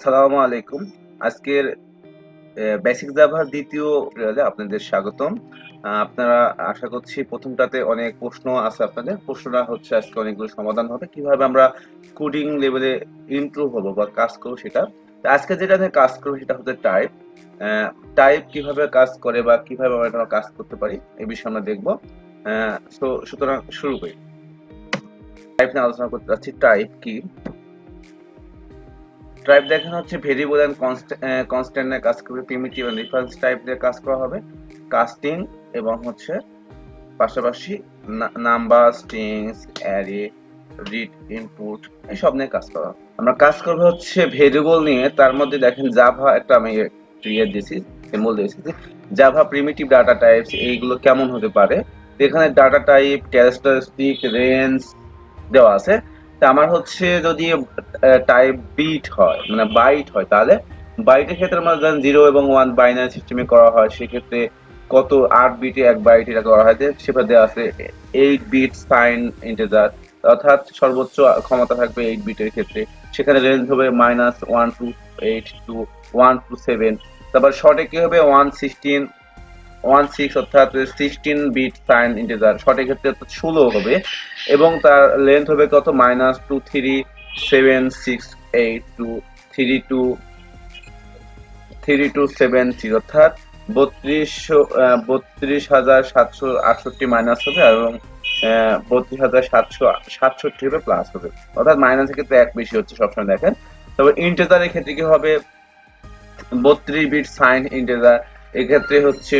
আসসালামু আলাইকুম। আজকের বেসিক জাভার দ্বিতীয় টিউটোরিয়ালে আপনাদের স্বাগতম। আপনারা আশা করছি প্রথমটাতে অনেক প্রশ্ন আছে আপনাদের। প্রশ্নটা হচ্ছে আজকে অনেকগুলো সমাধান হবে। কিভাবে আমরা কোডিং লেভেলে ইমপ্রুভ হবো বা কাজ করবো সেটা। তো আজকে যেটা নিয়ে কাজ করবো সেটা হচ্ছে টাইপ। টাইপ কিভাবে কাজ করে বা কিভাবে আমরা কাজ করতে পারি এই বিষয়ে আমরা দেখবো। সুতরাং শুরু করি। টাইপ নিয়ে আলোচনা করতে যাচ্ছি। টাইপ কি? টাইপ দেখানো হচ্ছে ভেরিয়েবল এন্ড কনস্ট্যান্ট নিয়ে কাজ করবে, প্রিমিটিভ এন্ড রেফারেন্স টাইপ দিয়ে কাজ করা হবে, কাস্টিং এবং হচ্ছে পাশাপাশি number, strings, array, read input এসব নিয়ে কাজ করা। আমরা কাজ করব হচ্ছে ভেরিয়েবল নিয়ে। তার মধ্যে দেখেন জাভা একটা আমি ক্রিয়েট দিয়েছি, সিম্বল দিয়েছি, জাভা প্রিমিটিভ ডাটা টাইপস এইগুলো কেমন হতে পারে। এখানে ডাটা টাইপ, ক্যারেক্টারিস্টিক, রেঞ্জ দেওয়া আছে। তা আমার হচ্ছে যদি টাইপ বিট হয় মানে বাইট হয়, তাহলে বাইটের ক্ষেত্রে আমরা জানেন 0 এবং 1 বাইনারি সিস্টেমে করা হয়। সেক্ষেত্রে কত 8 বিটে 1 বাইট এটা করা হয়, সেটা দেওয়া আছে 8 বিট সাইন ইন্টিজার, অর্থাৎ সর্বোচ্চ ক্ষমতা থাকবে 8 বিটের ক্ষেত্রে। সেখানে রেঞ্জ হবে -1 to 8 to 1 to 7। তারপর শর্টে কি হবে 16 অর্থাৎ 16 বিট সাইন ইন্টিজার, শর্টের ক্ষেত্রে 16 হবে এবং তার লেন্থ হবে কত -23768 to 3270, অর্থাৎ 32,768 মাইনাস হবে এবং 32,767 হবে প্লাস হবে, অর্থাৎ মাইনাসের ক্ষেত্রে 1 বেশি হচ্ছে সবসময় দেখেন। তবে ইন্টিজারের ক্ষেত্রে কি হবে 32 বিট সাইন ইন্টিজার, এক্ষেত্রে হচ্ছে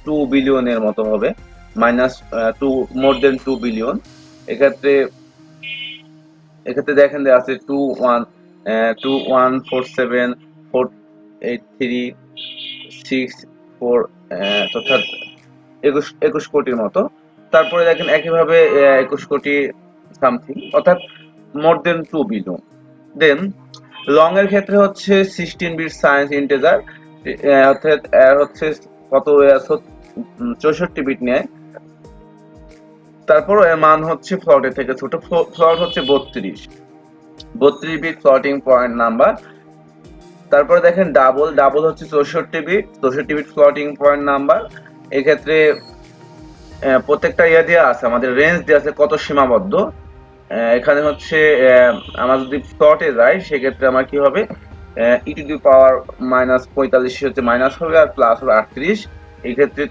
2 বিলিয়নের মতো হবে, -2 মোর দেন 2 বিলিয়ন। এক্ষেত্রে দেখেন যে আছে 21474836 অর্থাৎ 21 কোটির মতো। তারপরে দেখেন একইভাবে 21 কোটি সামথিং, অর্থাৎ মোর দেন 2 বিলিয়ন। দেন লং এর ক্ষেত্রে হচ্ছে 16 বিট সায়েন্স ইন্টিজার, অর্থাৎ হচ্ছে কত 64 বিট নেয়। তারপর এর মান হচ্ছে ফ্লটের থেকে ছোট, ফ্লট হচ্ছে 32 বিট ফ্লোটিং পয়েন্ট নাম্বার। তারপরে দেখেন ডাবল হচ্ছে 64 বিট ফ্লোটিং পয়েন্ট নাম্বার। এক্ষেত্রে প্রত্যেকটা দেওয়া আছে, আমাদের রেঞ্জ দেওয়া আছে কত সীমাবদ্ধ। এখানে হচ্ছে আমরা যদি ফ্লটে যাই সেক্ষেত্রে আমার কি হবে ই টু দি পাওয়ার -45 হচ্ছে মাইনাস হবে আর প্লাস হবে 38। এই ক্ষেত্রে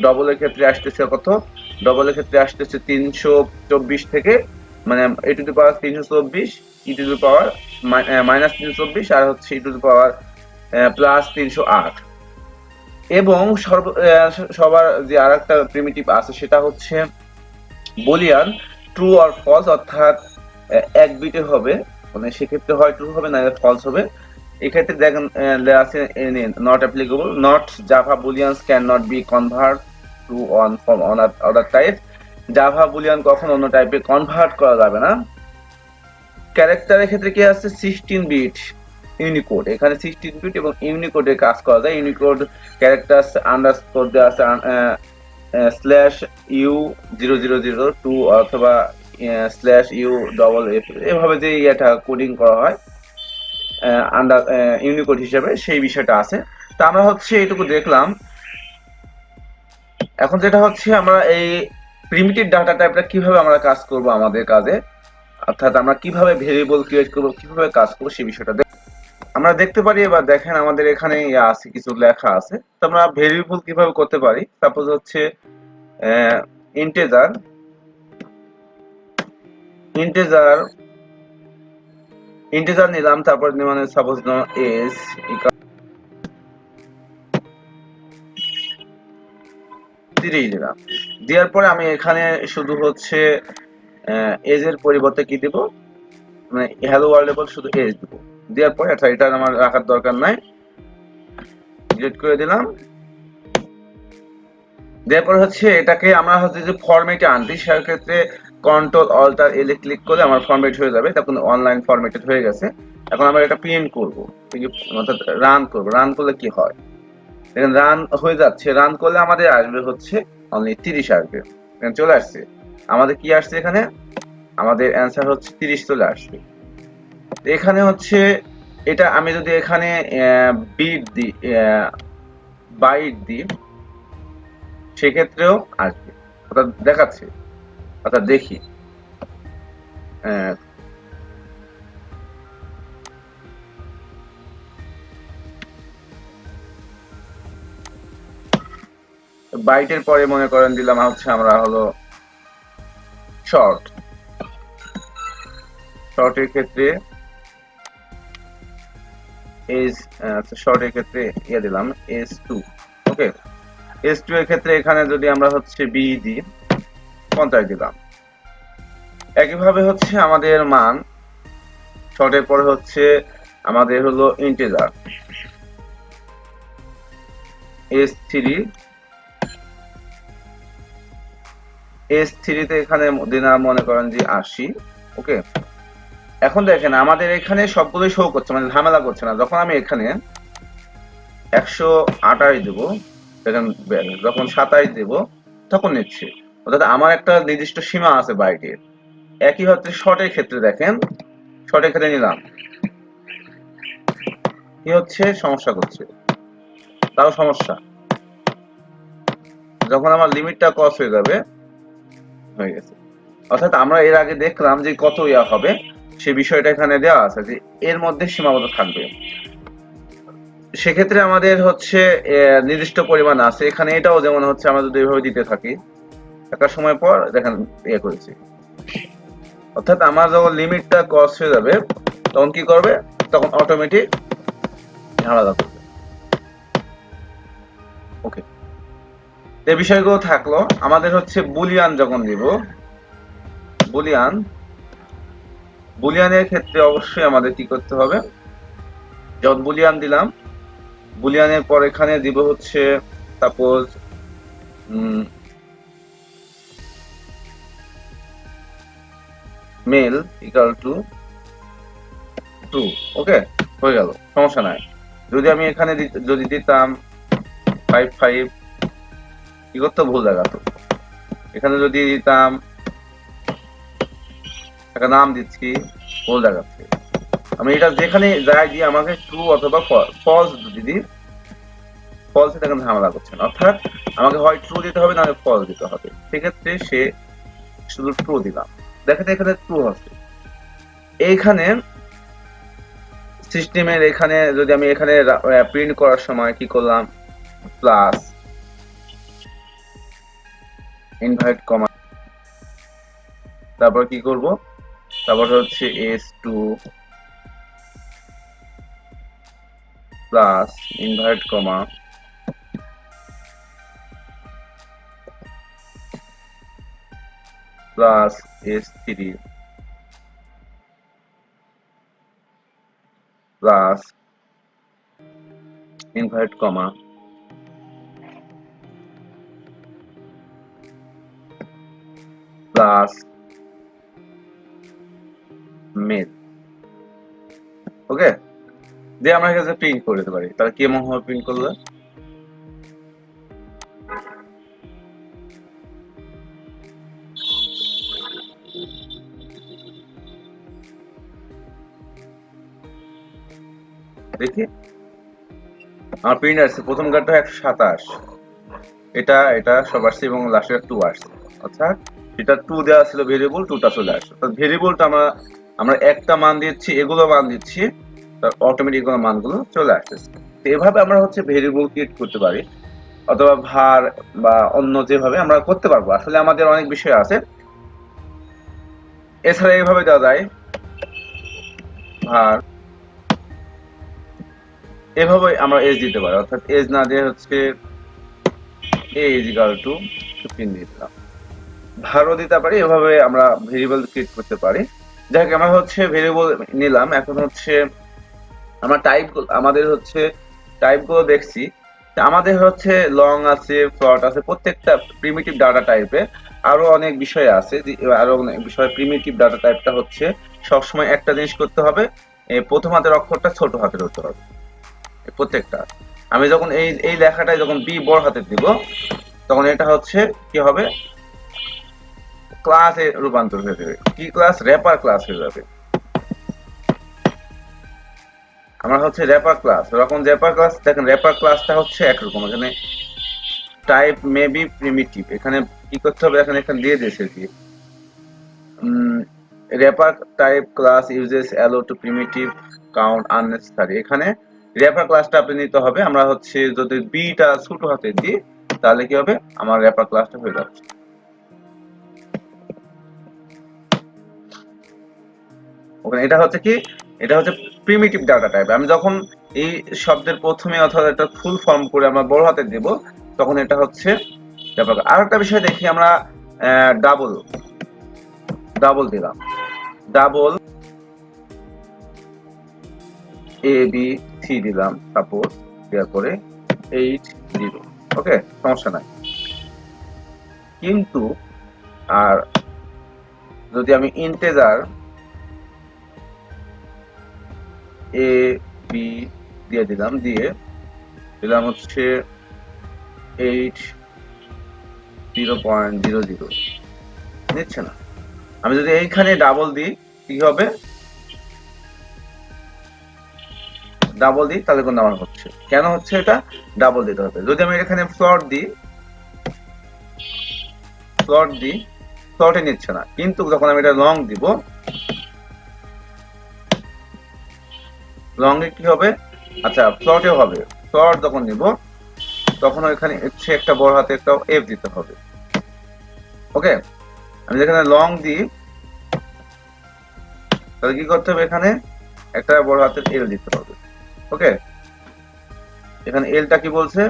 ডবলের ক্ষেত্রে আসতেছে কত, ডবলের ক্ষেত্রে আসতেছে 324 থেকে মানে ই to the power 324, E to the পাওয়ার -324 আর হচ্ছে ই টু দি পাওয়ার +308। এবং সবার যে আরেকটা প্রিমিটিভ আছে সেটা হচ্ছে বুলিয়ান ট্রু অর ফলস, অর্থাৎ 1 বিটে হবে, মানে সেক্ষেত্রে হয় ট্রু হবে না ফলস হবে। এক্ষেত্রে দেখেন দেয়া আছে not applicable, not Java booleans can not be convert to on from another type. Java boolean কখন অন্য টাইপে কনভার্ট করা যাবে না। ক্যারেক্টারের ক্ষেত্রে কি আছে 16 বিট ইউনিকোড, এখানে 16 বিট এবং ইউনিকোডে কাজ করা যায়। ইউনিকোড ক্যারেক্টার আন্ডারস্কোর দেওয়া আছে /u0002 অথবা /u এভাবে যে এটা কোডিং করা হয় আন্ডার ইউনিকোড হিসেবে, সেই বিষয়টা আছে। তা আমরা হচ্ছে এইটুকু দেখলাম। এখন যেটা হচ্ছে আমরা এই প্রিমিটিভ ডাটা টাইপটা কিভাবে আমরা কাজ করব আমাদের কাজে, অর্থাৎ আমরা কিভাবে ভেরিয়েবল ক্রিয়েট করব, কিভাবে কাজ করব সেই বিষয়টা আমরা দেখতে পারি। এবার দেখেন আমাদের এখানে আছে কিছু লেখা আছে। তো আমরা ভেরিয়েবল কিভাবে করতে পারি, সাপোজ হচ্ছে ইন্টিজার নিলাম, তারপর মানে সাপোজ এজ দিলাম। দেওয়ার পরে আমি এখানে শুধু হচ্ছে এজ এর পরিবর্তে কি দিব, মানে হ্যালো ওয়ার্ল্ড লেভেল শুধু এজ দিব। দেওয়ার পরে আচ্ছা এটা আমার রাখার দরকার নাই, ডিলিট করে দিলাম। দেওয়ার হচ্ছে এটাকে আমরা হচ্ছে যে ফরম্যাটে আনছি, সেক্ষেত্রে কন্ট্রোল অল্টার এল এ ক্লিক করলে আমার ফরম্যাট হয়ে যাবে, তখন অনলাইন ফরম্যাটেড হয়ে গেছে। এখন আমরা এটা প্রিন্ট করব, অর্থাৎ রান করব। রান করলে কি হয় দেখেন রান হয়ে যাচ্ছে। রান করলে আমাদের আসবে হচ্ছে অনলি 30 আসবে, চলে আসছে। আমাদের কি আসছে এখানে, আমাদের অ্যান্সার হচ্ছে 30 চলে আসবে। এখানে হচ্ছে এটা আমি যদি এখানে বিট দিই, বাইট দিই, সেক্ষেত্রেও আসবে। অর্থাৎ দেখাচ্ছে, অর্থাৎ দেখি বাইটের পরে মনে করেন দিলাম হচ্ছে আমরা হলো শর্ট। শর্টের ক্ষেত্রে এজ, শর্টের ক্ষেত্রে ইয়ে দিলাম S2। ওকে, S2 এর ক্ষেত্রে এখানে যদি আমরা হচ্ছে বি দিই, 50 দিলাম। একইভাবে হচ্ছে আমাদের মান শর্টের পরে হচ্ছে আমাদের হলো ইন্টিজার S3 তে এখানে দিলাম মনে করেন যে 80। ওকে, এখন দেখেন আমাদের এখানে সবগুলোই শো করছে, মানে ঝামেলা করছে না। যখন আমি এখানে 128 দেব, দেখেন যখন 27 দেব তখন নিচ্ছে। অর্থাৎ আমার একটা নির্দিষ্ট সীমা আছে বাইটের। একই হচ্ছে শর্টের ক্ষেত্রে, দেখেন শর্টের ক্ষেত্রে নিলাম, কি হচ্ছে সমস্যা করছে, তাও সমস্যা। যখন আমার লিমিটটা ক্রস হয়ে যাবে, হয়ে গেছে। অর্থাৎ আমরা এর আগে দেখলাম যে কত ইয়া হবে, সে বিষয়টা এখানে দেওয়া আছে যে এর মধ্যে সীমাবদ্ধ থাকবে। সেক্ষেত্রে আমাদের হচ্ছে নির্দিষ্ট পরিমাণ আছে এখানে। এটাও যেমন হচ্ছে আমরা যদি এভাবে দিতে থাকি, একটা সময় পর দেখেন ইয়ে করেছি। অর্থাৎ আমার যখন লিমিটটা ক্রস হয়ে যাবে তখন কি করবে, তখন অটোমেটিক ঝামেলা করবে। ওকে, এই বিষয়গুলো থাকলো। আমাদের হচ্ছে বুলিয়ান যখন দিব, বুলিয়ানের ক্ষেত্রে অবশ্যই আমাদের কি করতে হবে, যখন বুলিয়ান দিলাম, বুলিয়ানের পর এখানে দিব হচ্ছে সাপোজ মেল ইকুয়াল টু 2। ওকে, হয়ে গেল, সমস্যা নাই। যদি আমি এখানে যদি দিতাম 55, কি করতে ভুল দেখাতো। এখানে যদি দিতাম একটা নাম দিচ্ছি, ভুল দেখাচ্ছে। আমি এটা যেখানে যাই দিয়ে আমাকে ট্রু অথবা ফলস যদি দিই, ফলসে দেখেন ঝামেলা করছেন। অর্থাৎ আমাকে হয় ট্রু দিতে হবে, নাহলে ফলস দিতে হবে। সেক্ষেত্রে সে শুধু ট্রু দিলাম, দেখেন এখানে ট্রু আছে। এইখানে সিস্টেমের এখানে যদি আমি এখানে প্রিন্ট করার সময় কি করলাম, প্লাস ইনভার্ট কমা, তারপর কি করব, তারপর হচ্ছে S2 plus invert comma plus S3 plus invert comma plus mail. Okay, দিয়ে আমরা কাছে প্রিন্ট করে দিতে পারি। তাহলে কেমন ভাবে প্রিন্ট করলে, দেখি আমার প্রিন্ট আসছে প্রথম গানটা 127, এটা এটা সব আসছে এবং লাস্টের 2 আসছে। অর্থাৎ এটা 2 দেওয়া ছিল ভেরিয়েবল, 2টা চলে আসছে। অর্থাৎ ভেরিয়েবলটা আমরা একটা মান দিচ্ছি, এগুলো মান দিচ্ছি, তার অটোমেটিক এগুলো মানগুলো চলে আসতেছে। তো এভাবে আমরা হচ্ছে ভেরিয়েবল ক্রিয়েট করতে পারি, অথবা ভার বা অন্য যেভাবে আমরা করতে পারবো। আসলে আমাদের অনেক বিষয় আছে। এছাড়া এইভাবে দেওয়া যায় ভার, এভাবে আমরা এজ দিতে পারি। অর্থাৎ এজ না দিয়ে হচ্ছে a is equal to 15 দিয়ে দিলাম। ভারও দিতে পারি, এভাবে আমরা ভেরিয়েবল ক্রিয়েট করতে পারি। যাক, আমরা হচ্ছে ভেরিয়েবল নিলাম। এখন হচ্ছে আমরা আমাদের হচ্ছে টাইপগুলো দেখছি। আমাদের হচ্ছে লং আছে, ফ্লট আছে, প্রত্যেকটা প্রিমিটিভ ডাটা টাইপে আরো অনেক বিষয় আছে। আরো অনেক বিষয়। প্রিমিটিভ ডাটা টাইপটা হচ্ছে সবসময় একটা জিনিস করতে হবে, প্রথম হাতের অক্ষরটা ছোট হাতের হতে হবে প্রত্যেকটা। আমি যখন এই এই লেখাটায় যখন বি বড় হাতের দিব, তখন এটা হচ্ছে কি হবে, ক্লাসে রূপান্তর হয়ে যাবে। কি ক্লাস, র্যাপার ক্লাস হয়ে যাবে। আমরা হচ্ছে র্যাপার ক্লাস, যখন র্যাপার ক্লাস দেখেন র্যাপার ক্লাসটা হচ্ছে একরকম, এখানে টাইপ মে বি প্রিমিটিভ, এখানে কি করতে হবে, এখানে দিয়ে দিয়েছে কি wrapper type class uses allow to primitive count unnecessary, এখানে র্যাপার ক্লাসটা আপনি নিতে হবে। আমরা হচ্ছে যদি বিটা ছোট হাতে দিই তাহলে কি হবে, আমার র্যাপার ক্লাসটা হয়ে যাচ্ছে। ওখানে এটা হচ্ছে কি, এটা হচ্ছে প্রিমিটিভ ডাটা টাইপ। আমি যখন এই শব্দের প্রথমে অথবা একটা ফুল ফর্ম করে আমরা বড় হাতে দেব তখন এটা হচ্ছে র্যাপার। আরেকটা বিষয় দেখি আমরা, ডাবল ডাবল দিলাম, ডাবল এ বি সি দিলাম সাপোজ, দেওয়ার পরে 8 0, ওকে সমস্যা নাই। কিন্তু আর যদি আমি ইন্টেজার এ বি দিয়ে দিলাম, দিলাম হচ্ছে 8 0.00, নিচ্ছে না। আমি যদি এইখানে ডাবল দিই কি হবে, ডাবল দিই তাহলে কিন্তু আমার হচ্ছে, কেন হচ্ছে এটা, ডাবল দিতে হবে। যদি আমি এখানে ফ্লট দিই, ফ্লটে নিচ্ছে না। কিন্তু যখন আমি এটা লং দিব, লং এ কি হবে, আচ্ছা ফ্লটেও হবে। ফ্লট যখন নিব তখন এখানে হচ্ছে একটা বড় হাতে একটা এফ দিতে হবে, ওকে। আমি যেখানে লং দিই তাহলে কি করতে হবে, এখানে একটা বড় হাতের এল দিতে হবে, ওকে। এখানে এলটা কি বলছে,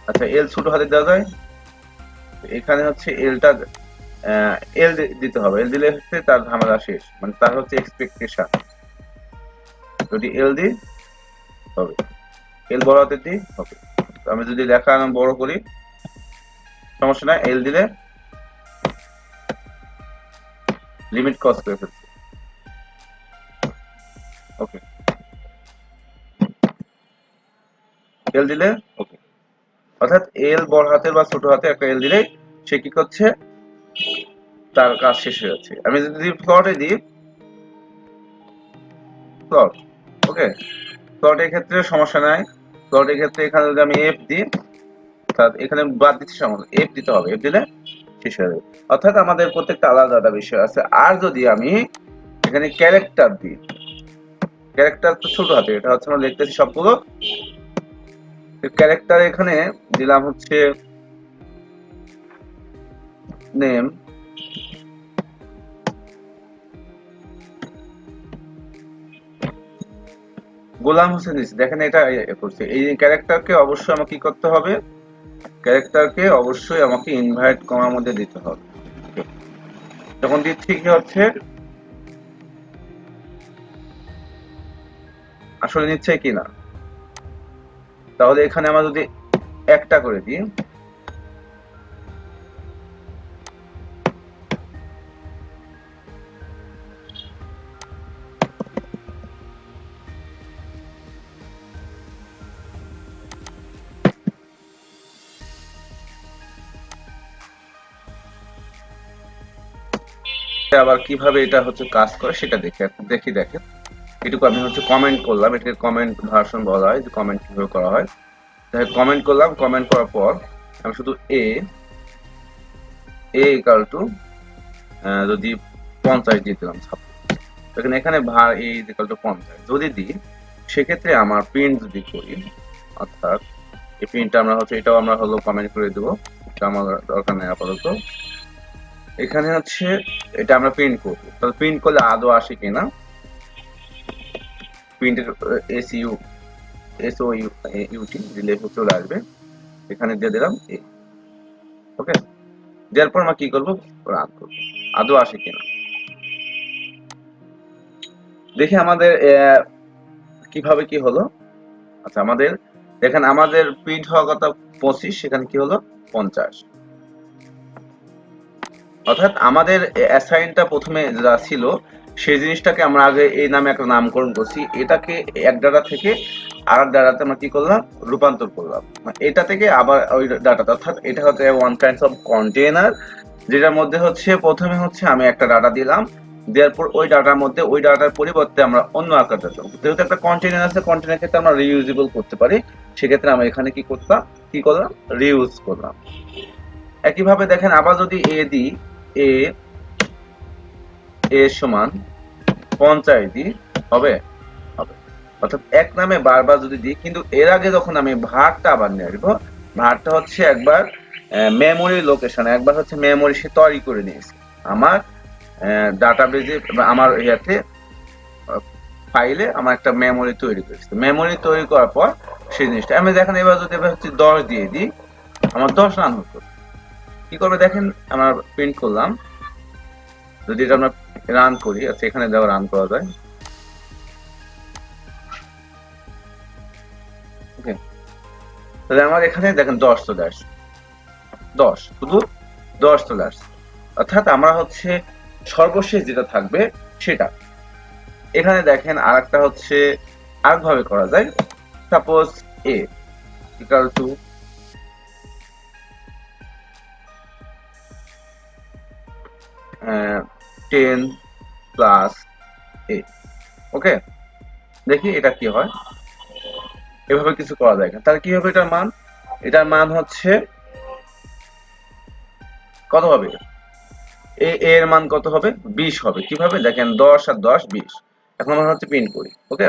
আচ্ছা এল ছোট হাতে দেওয়া যায়, এখানে হচ্ছে এলটা এল দিতে হবে, এল দিলে হচ্ছে তার ঝামেলা শেষ, মানে তার হচ্ছে এক্সপেকটেশন। যদি এল দিই হবে, এল বড় হাতে দিই হবে। আমি যদি লেখা আমি বড় করি সমস্যা নাই, এল দিলে লিমিট ক্রস করে ফেলছে, ওকে। এল দিলে ওকে, অর্থাৎ এল বড় হাতের বা ছোট হাতে একটা এল দিলে সে কি করছে, তার কাজ শেষ হয়ে যাচ্ছে। আমি যদি ফ্লটে দিই, ফ্লট, ওকে, ফ্লটের ক্ষেত্রে সমস্যা নাই। ফ্লটের ক্ষেত্রে এখানে যদি আমি এফ দিই, এখানে বাদ দিতে সমস্যা, এফ দিতে হবে, এফ দিলে শেষ হয়ে যাবে। অর্থাৎ আমাদের প্রত্যেকটা আলাদা আলাদা বিষয় আছে। আর যদি আমি এখানে ক্যারেক্টার দিই, ক্যারেক্টার তো ছোট হাতে, এটা হচ্ছে আমরা লিখতেছি সবগুলো ক্যারেক্টার, এখানে দিলাম হচ্ছে নেম, গোলাম হোসেন দিচ্ছি, দেখেন এটা করছে। এই ক্যারেক্টারকে অবশ্যই আমাকে কি করতে হবে, ক্যারেক্টারকে অবশ্যই আমাকে ইনভাইট কমার মধ্যে দিতে হবে। যখন দিচ্ছি কি হচ্ছে, আসলে নিচ্ছে কিনা, তাহলে এখানে আমরা যদি একটা করে দিই, আবার কিভাবে এটা হচ্ছে কাজ করে সেটা দেখেন। এটুকু আমি হচ্ছে কমেন্ট করলাম, এটাকে কমেন্ট ভার্সন বলা হয়, যে কমেন্ট কিভাবে করা হয়। কমেন্ট করলাম, কমেন্ট করার পর আমি শুধু এ ইকাল টু যদি 50 দিয়ে দিলাম, এখানে এখানে ভার এ ইকাল টু 50 যদি দিই, সেক্ষেত্রে আমার প্রিন্ট যদি করি, অর্থাৎ এই প্রিন্টটা আমরা হচ্ছে এটাও আমরা হলো কমেন্ট করে দেবো, এটা আমার দরকার নেই আপাতত। এখানে হচ্ছে এটা আমরা প্রিন্ট করবো, তাহলে প্রিন্ট করলে আদৌ আসে কিনা, প্রিন্টের এসও ইউটি দিলে চলে আসবে, এখানে দিয়ে দিলাম এ, ওকে। দেওয়ার পর আমরা কি করবো, রান করবো, আদৌ আসে কিনা দেখি আমাদের কিভাবে কি হলো। আচ্ছা আমাদের দেখেন, আমাদের প্রিন্ট হওয়ার কথা 25, সেখানে কি হলো 50। অর্থাৎ আমাদের অ্যাসাইনটা প্রথমে যা ছিল সেই জিনিসটাকে আমরা আগে এই নামে একটা নামকরণ করছি, এটাকে এক ডাটা থেকে আর ডাটাতে আমরা কি করলাম, রূপান্তর করলাম। এটা থেকে আবার ওই ডাটাতে, অর্থাৎ এটা হচ্ছে ওয়ান কাইন্ড অফ কন্টেইনার, যেটার মধ্যে হচ্ছে প্রথমে হচ্ছে আমি একটা ডাটা দিলাম, দেওয়ার পর ওই ডাটার মধ্যে ওই ডাটার পরিবর্তে আমরা অন্য আকারটা দেবো। যেহেতু একটা কন্টেনার আছে, কন্টেনার ক্ষেত্রে আমরা রিইউজেবল করতে পারি, সেক্ষেত্রে আমরা এখানে কি করলাম, রিউজ করলাম। একইভাবে দেখেন আবার যদি এ দিই, এ সমান 50 দিই, হবে? হবে। অর্থাৎ এক নামে বারবার যদি দিই, কিন্তু এর আগে যখন আমি ভারটা আবার নিয়ে আসবো, ভারটা হচ্ছে একবার মেমোরি লোকেশন, একবার হচ্ছে মেমোরি সে তৈরি করে নিয়েছে আমার ডাটাবেজে, আমার ইয়াতে ফাইলে আমার একটা মেমোরি তৈরি করেছে। মেমোরি তৈরি করার পর সেই জিনিসটা আমি দেখেন, এবার যদি এবার হচ্ছে 10 দিয়ে দিই, আমার 10 রান হতো। কি করবে দেখেন, আমরা প্রিন্ট করলাম, যদি এটা আমরা রান করি, আচ্ছা এখানে দেখো রান করা যায়, ওকে, তাহলে আমার এখানে দেখেন 10 চলে আসছে, 10, শুধু 10 চলে আসছে। অর্থাৎ আমরা হচ্ছে সর্বশেষ যেটা থাকবে সেটা। এখানে দেখেন আরেকটা হচ্ছে আরেকভাবে করা যায়, suppose a equal to 10 plus a, okay, দেখি এটা কি হয়। এভাবে কিছু করা যায় না, তাহলে কি হবে এটার মান? এটার মান হচ্ছে কত হবে? এর মান কত হবে? 20 হবে। কিভাবে দেখেন, 10 আর 10 20। এখন আমরা হচ্ছে প্রিন্ট করি, ওকে,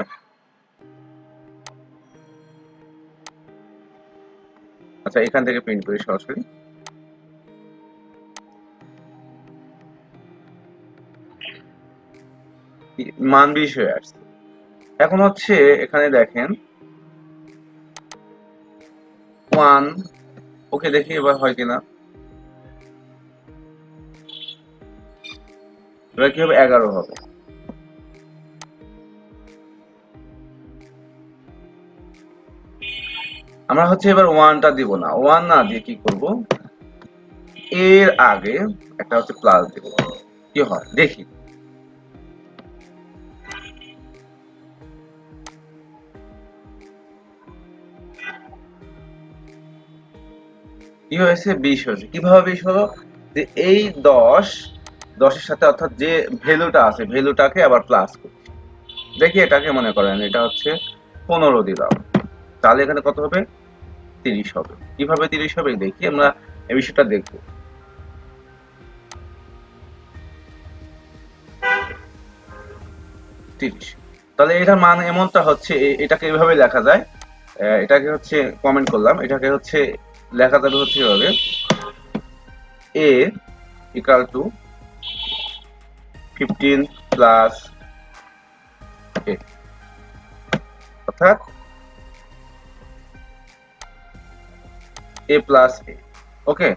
আচ্ছা এখান থেকে প্রিন্ট করি সরাসরি। মান 20 হয়ে আসছে। এখন হচ্ছে এখানে দেখেন 1, ওকে, দেখি এবার হয় কিনা। এবার কি হবে? 11 হবে। আমরা হচ্ছে এবার 1টা দিব না, 1 না দিয়ে কি করব, এর আগে একটা হচ্ছে প্লাস দিব, কি হয় দেখি। কি হয়েছে? 20 হয়েছে। কিভাবে 20 হলো? যে এই 10 10 এর সাথে অর্থাৎ যে ভ্যালুটা আছে ভ্যালুটাকে আবার প্লাস করি। দেখি এটাকে মনে করেন এটা হচ্ছে 15 দিলাম, তাহলে এখানে কত হবে? 30 হবে। কিভাবে 30 হবে দেখি, আমরা এই বিষয়টা দেখব। 30, তাহলে এটার মান এমনটা হচ্ছে, এটাকে এভাবে লেখা যায়, এটাকে হচ্ছে কমেন্ট করলাম, এটাকে হচ্ছে লেখা যাবে হচ্ছে এভাবে, a equal to 15 plus a, অর্থাৎ a প্লাস a, ওকে,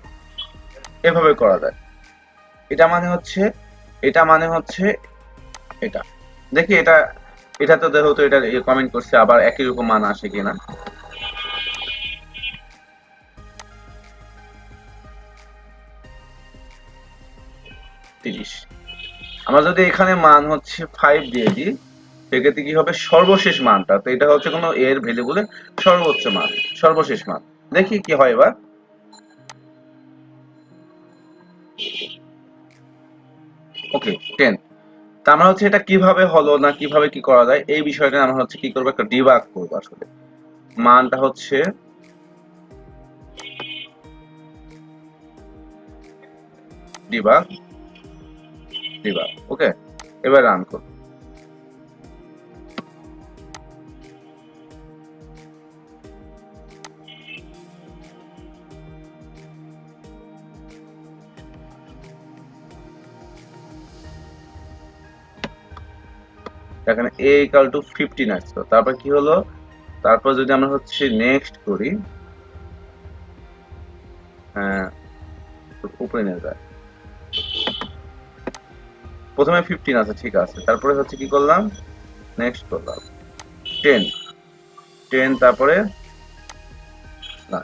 এভাবে করা যায়। এটা মানে হচ্ছে এটা মানে হচ্ছে এটা। দেখি এটা, এটা তো দেখো তো, এটা কমেন্ট করছে, আবার একই রকম মান আসে কিনা। 30, আমরা যদি এখানে মান হচ্ছে 5 দিয়ে দিই, সেক্ষেত্রে কি হবে? সর্বশেষ মানটা, তো এটা হচ্ছে কোনো এর ভ্যালু বলে সর্বোচ্চ মান, সর্বশেষ মান। দেখি কি হয় এবার। ওকে, 10। তা আমরা হচ্ছে এটা কিভাবে হলো না কিভাবে কি করা যায় এই বিষয়টা আমরা হচ্ছে কি করবো, একটা ডিবাগ করবো আসলে। মানটা হচ্ছে ডিবাগ, ডিবাগ, ওকে, এবার রান করবো। এখানে a ইকুয়াল টু 15 আসলো, তারপর কি হলো, তারপর যদি আমরা হচ্ছে নেক্সট করি, হ্যাঁ উপরে নিয়ে যায়, প্রথমে 15 আছে, ঠিক আছে, তারপরে হচ্ছে কি করলাম, নেক্সট করলাম 10, 10, তারপরে না,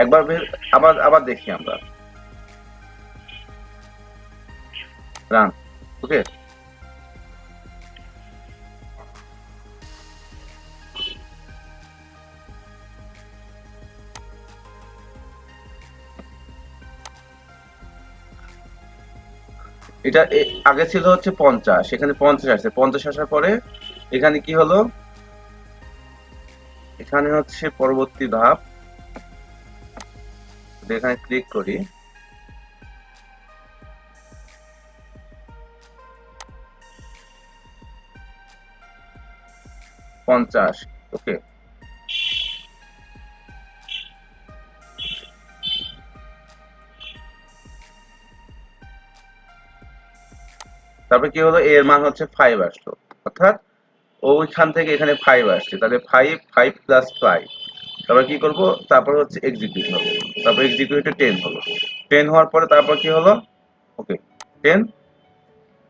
একবার আবার আবার দেখি আমরা, রান, ওকে, এটা আগে ছিল হচ্ছে 50, এখানে 50 আসছে, 50 আসার পরে এখানে কি হলো, এখানে হচ্ছে পরবর্তী ধাপ, এখানে ক্লিক করি, পঞ্চাশ, ওকে। তারপরে কি হলো, এর মান হচ্ছে 5 আসলো, অর্থাৎ ওইখান থেকে এখানে 5 আসছে, তাহলে 5, 5 প্লাস 5, তারপর কি করব, তারপর হচ্ছে এক্সিকিউট হবে, তারপর এক্সিকিউটে 10 হলো, 10 হওয়ার পরে তারপর কি হলো, ওকে 10,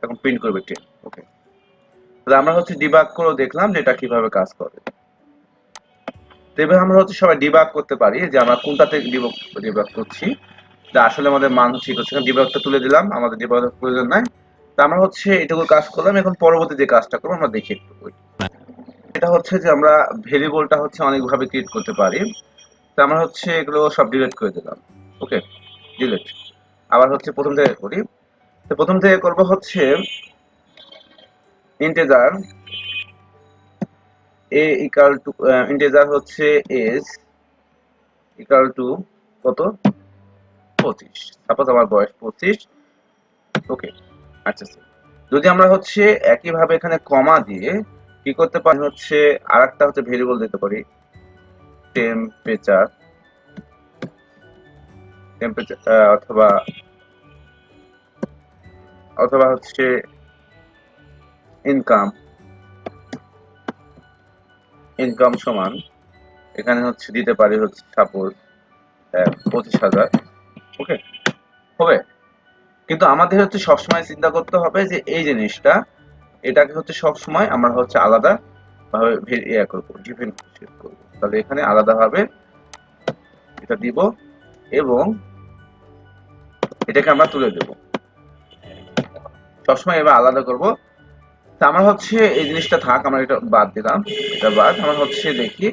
এখন প্রিন্ট করবে 10, ওকে। তাহলে আমরা হচ্ছে ডিবাগ করে দেখলাম যে এটা কিভাবে কাজ করে। তো এবার আমরা হচ্ছে সবাই ডিবাগ করতে পারি যে আমরা কোনটাতে ডিবাগ করছি, যে আসলে আমাদের মান ঠিক হচ্ছে, ডিবাগটা তুলে দিলাম, আমাদের ডিবাগের প্রয়োজন নাই। তো আমরা হচ্ছে এটুকু কাজ করলাম, এখন পরবর্তী যে কাজটা করবো আমরা দেখি একটু। এটা হচ্ছে যে আমরা ভেরিয়েবলটা হচ্ছে অনেকভাবে ক্রিয়েট করতে পারি। তো আমরা হচ্ছে এগুলো সব ডিলিট করে দিলাম, ওকে, ডিলিট। আবার হচ্ছে প্রথম থেকে করি, তো প্রথম থেকে করব হচ্ছে ইন্টিজার এ ইকুয়াল টু, ইন্টিজার হচ্ছে এজ ইকুয়াল টু কত, 25, সাপোজ আমার বয়স 25, ওকে। আচ্ছা স্যার, যদি আমরা হচ্ছে একইভাবে এখানে কমা দিয়ে কি করতে পারি, হচ্ছে আরেকটা হচ্ছে ভেরিয়েবল দিতে পারি, টেম্পারেচার, টেম্পারেচার অথবা অথবা হচ্ছে ইনকাম, ইনকাম সমান এখানে হচ্ছে দিতে পারি হচ্ছে সাপোজ 25,000, ওকে, হবে। কিন্তু আমাদের হচ্ছে সবসময় চিন্তা করতে হবে যে এই জিনিসটা, এটাকে হচ্ছে সবসময় আমরা হচ্ছে আলাদা ভাবে ইয়া করবো, ডিফারেন্সিয়েট করবো। তাহলে এখানে আলাদা ভাবে এটা দিব এবং এটাকে আমরা তুলে দেব, সবসময় এবার আলাদা করব। তা আমার হচ্ছে এই জিনিসটা থাক, আমরা এটা বাদ দিলাম, এটা বাদ। আমরা হচ্ছে দেখি